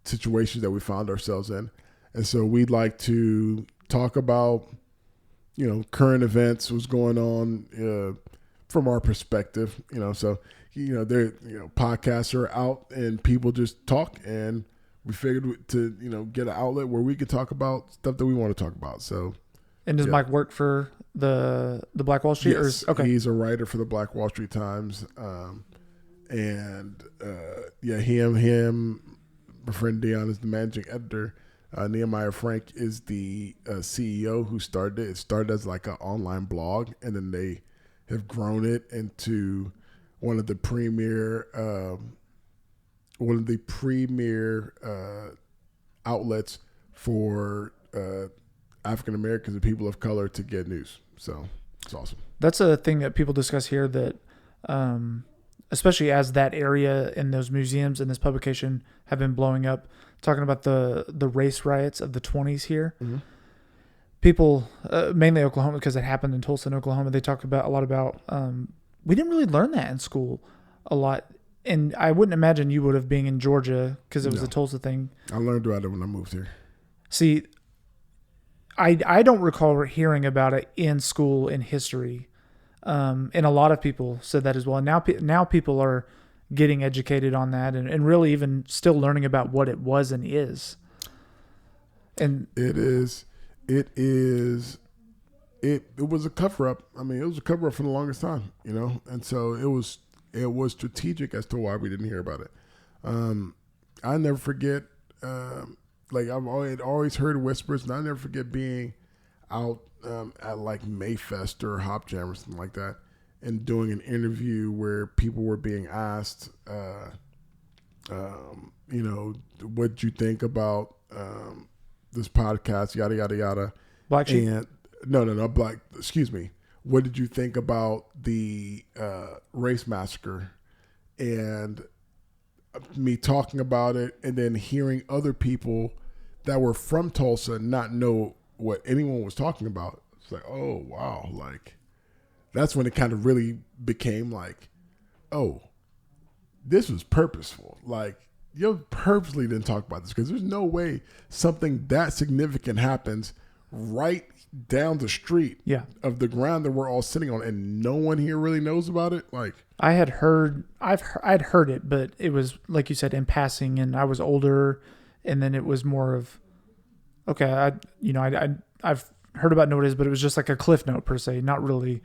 situations that we found ourselves in. And so we'd like to talk about, current events, what's going on from our perspective. So podcasts are out and people just talk, and we figured to get an outlet where we could talk about stuff that we want to talk about. So. And does Mike work for the Black Wall Street? Yes, okay. He's a writer for the Black Wall Street Times, him. My friend Dion is the managing editor. Nehemiah Frank is the CEO who started it. It started as like an online blog, and then they have grown it into one of the premier outlets for African Americans and people of color to get news. So it's awesome. That's a thing that people discuss here, that especially as that area and those museums and this publication have been blowing up, talking about the race riots of the 20s here. Mm-hmm. People, mainly Oklahoma, because it happened in Tulsa, Oklahoma, they talked a lot about, we didn't really learn that in school a lot. And I wouldn't imagine you would have, being in Georgia, because it was the Tulsa thing. I learned about it when I moved here. See, I don't recall hearing about it in school in history. And a lot of people said that as well. And now people are getting educated on that and really even still learning about what it was and is. And it was a cover up. I mean, it was a cover up for the longest time, and so it was strategic as to why we didn't hear about it. I never forget, I've always heard whispers, and I never forget being out at like Mayfest or Hop Jam or something like that, and doing an interview where people were being asked, what you think about this podcast, yada yada yada. Black Sheep. And no, black. Excuse me. What did you think about the race massacre? And me talking about it, and then hearing other people that were from Tulsa not know what anyone was talking about. It's like, oh wow, like that's when it kind of really became like, oh, this was purposeful. Like, you purposely didn't talk about this, because there's no way something that significant happens right down the street of the ground that we're all sitting on, and no one here really knows about it. Like, I'd heard it, but it was, like you said, in passing, and I was older, and then it was more of, okay, I've heard about notice, but it was just like a cliff note per se, not really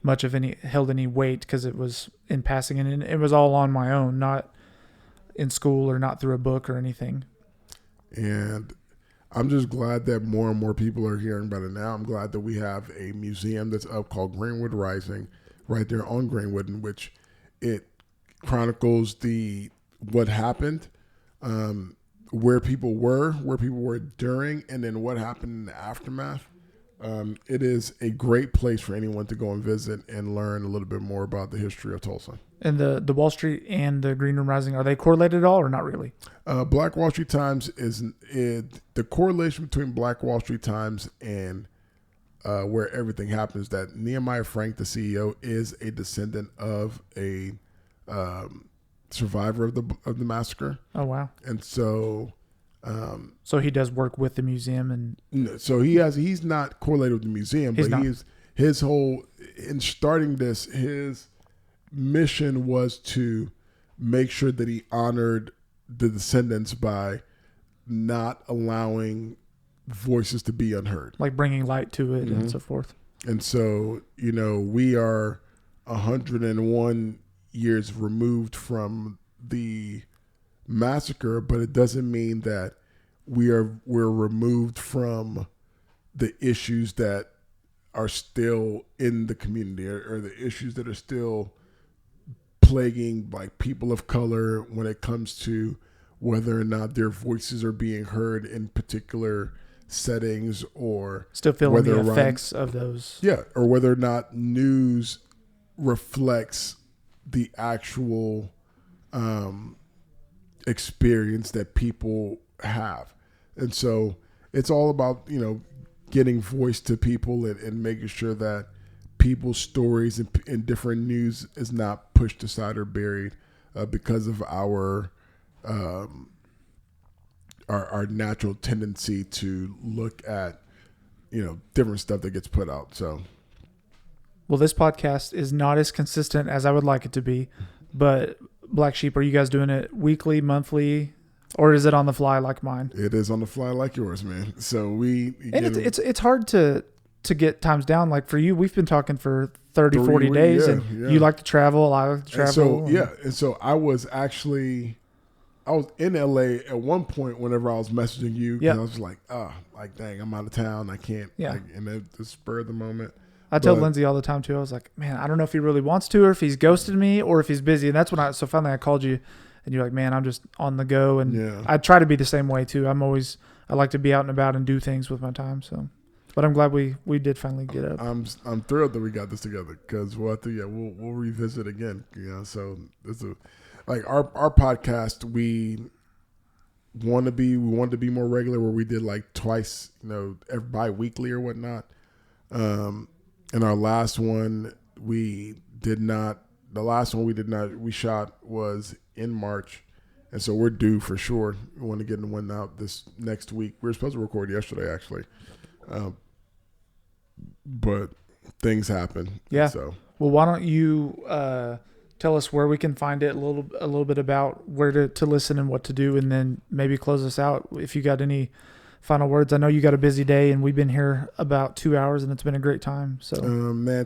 much of held any weight, because it was in passing, and it was all on my own, not in school or not through a book or anything. And I'm just glad that more and more people are hearing about it now. I'm glad that we have a museum that's up called Greenwood Rising right there on Greenwood, in which it chronicles what happened, where people were during, and then what happened in the aftermath. It is a great place for anyone to go and visit and learn a little bit more about the history of Tulsa. And the Wall Street and the Greenwood Rising, are they correlated at all or not really? Black Wall Street Times the correlation between Black Wall Street Times and where everything happens, that Nehemiah Frank, the CEO, is a descendant of a survivor of the massacre. Oh wow! And so, so he does work with the museum, and so he's not correlated with the museum, but his whole, in starting this, his mission was to make sure that he honored the descendants by not allowing voices to be unheard, like bringing light to it, mm-hmm. and so forth. And so, we are 101 years removed from the massacre, but it doesn't mean that we're removed from the issues that are still in the community, or the issues that are still plaguing like people of color when it comes to whether or not their voices are being heard in particular settings, or still feeling the effects of those. Yeah, or whether or not news reflects the actual experience that people have. And so it's all about, getting voice to people and making sure that people's stories and different news is not pushed aside or buried because of our natural tendency to look at different stuff that gets put out. So, well, this podcast is not as consistent as I would like it to be, but Black Sheep, are you guys doing it weekly, monthly, or is it on the fly like mine? it is on the fly like yours, man. So It's hard to get times down. Like for you, we've been talking for 30, 40 weeks, days, yeah, and yeah. you like to travel. I like to travel. And so I was in LA at one point whenever I was messaging you. Yeah. I was like, dang, I'm out of town. I can't. Yeah. And it just spurred the moment. I tell Lindsay all the time too. I was like, man, I don't know if he really wants to, or if he's ghosted me, or if he's busy. And that's when so finally I called you, and you're like, man, I'm just on the go. And Yeah. I try to be the same way too. I like to be out and about and do things with my time. So, but I'm glad we did finally get up. I'm thrilled that we got this together because we'll revisit again. So this is like our podcast. We want to be more regular, where we did like twice, bi-weekly or whatnot. And our last one we did not. The last one we shot was in March, and so we're due for sure. We want to get one out this next week. We were supposed to record yesterday actually. But things happen. Yeah. So, well, why don't you tell us where we can find it, a little bit about where to listen and what to do, and then maybe close us out if you got any final words. I know you got a busy day, and we've been here about 2 hours, and it's been a great time. So,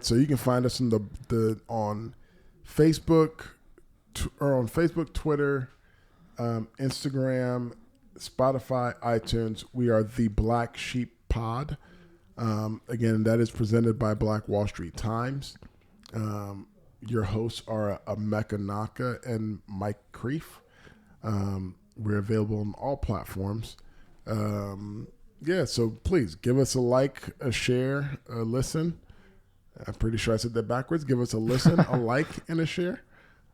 so you can find us on on Facebook, Twitter, Instagram, Spotify, iTunes. We are the Black Sheep Pod. Again, that is presented by Black Wall Street Times. Your hosts are Emeka Nnaka and Mike Creef. We're available on all platforms. So please give us a like, a share, a listen. I'm pretty sure I said that backwards. Give us a listen, a like, and a share.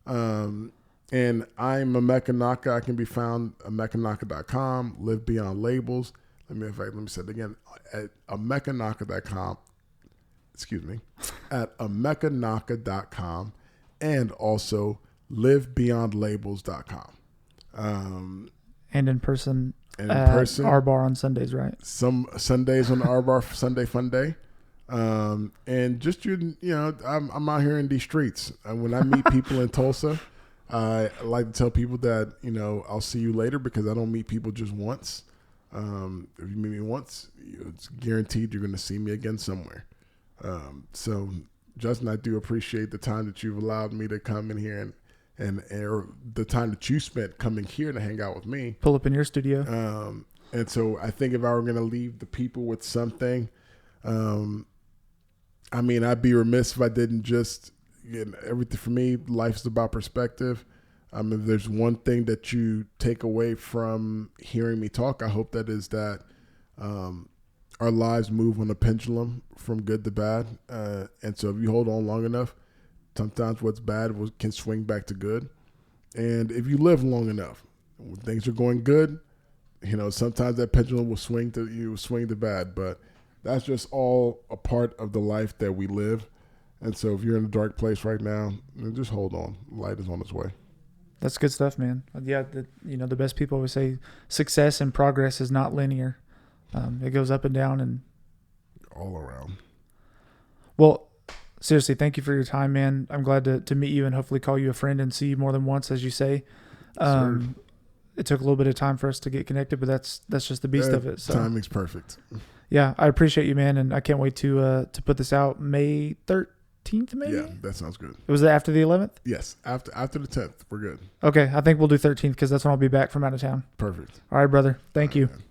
And I'm Emeka Nnaka. I can be found at EmekaNnaka.com, Live Beyond Labels. Let me say it again, at EmekaNnaka.com, at EmekaNnaka.com, and also LiveBeyondLabels.com. And in person, our bar on Sundays, right? Some Sundays on our bar, Sunday Fun Day. And just, I'm out here in these streets. And when I meet people in Tulsa, I like to tell people that, I'll see you later, because I don't meet people just once. If you meet me once, it's guaranteed you're going to see me again somewhere. So, Justin, I do appreciate the time that you've allowed me to come in here and the time that you spent coming here to hang out with me. Pull up in your studio. And so I think if I were going to leave the people with something, I'd be remiss if I didn't just, everything for me, life's about perspective. If there's one thing that you take away from hearing me talk, I hope that is that our lives move on a pendulum from good to bad. And so if you hold on long enough, sometimes what's bad can swing back to good. And if you live long enough, when things are going good, sometimes that pendulum will swing to bad. But that's just all a part of the life that we live. And so if you're in a dark place right now, just hold on. Light is on its way. That's good stuff, man. Yeah, the best people always say success and progress is not linear. It goes up and down and all around. Well, seriously, thank you for your time, man. I'm glad to meet you and hopefully call you a friend and see you more than once, as you say. It took a little bit of time for us to get connected, but that's just the beast of it. So timing's perfect. Yeah, I appreciate you, man, and I can't wait to put this out May 13th, maybe? Yeah, that sounds good. Was it after the 11th? Yes, after the 10th, we're good. Okay, I think we'll do 13th because that's when I'll be back from out of town. Perfect. All right, brother. Thank you. Man.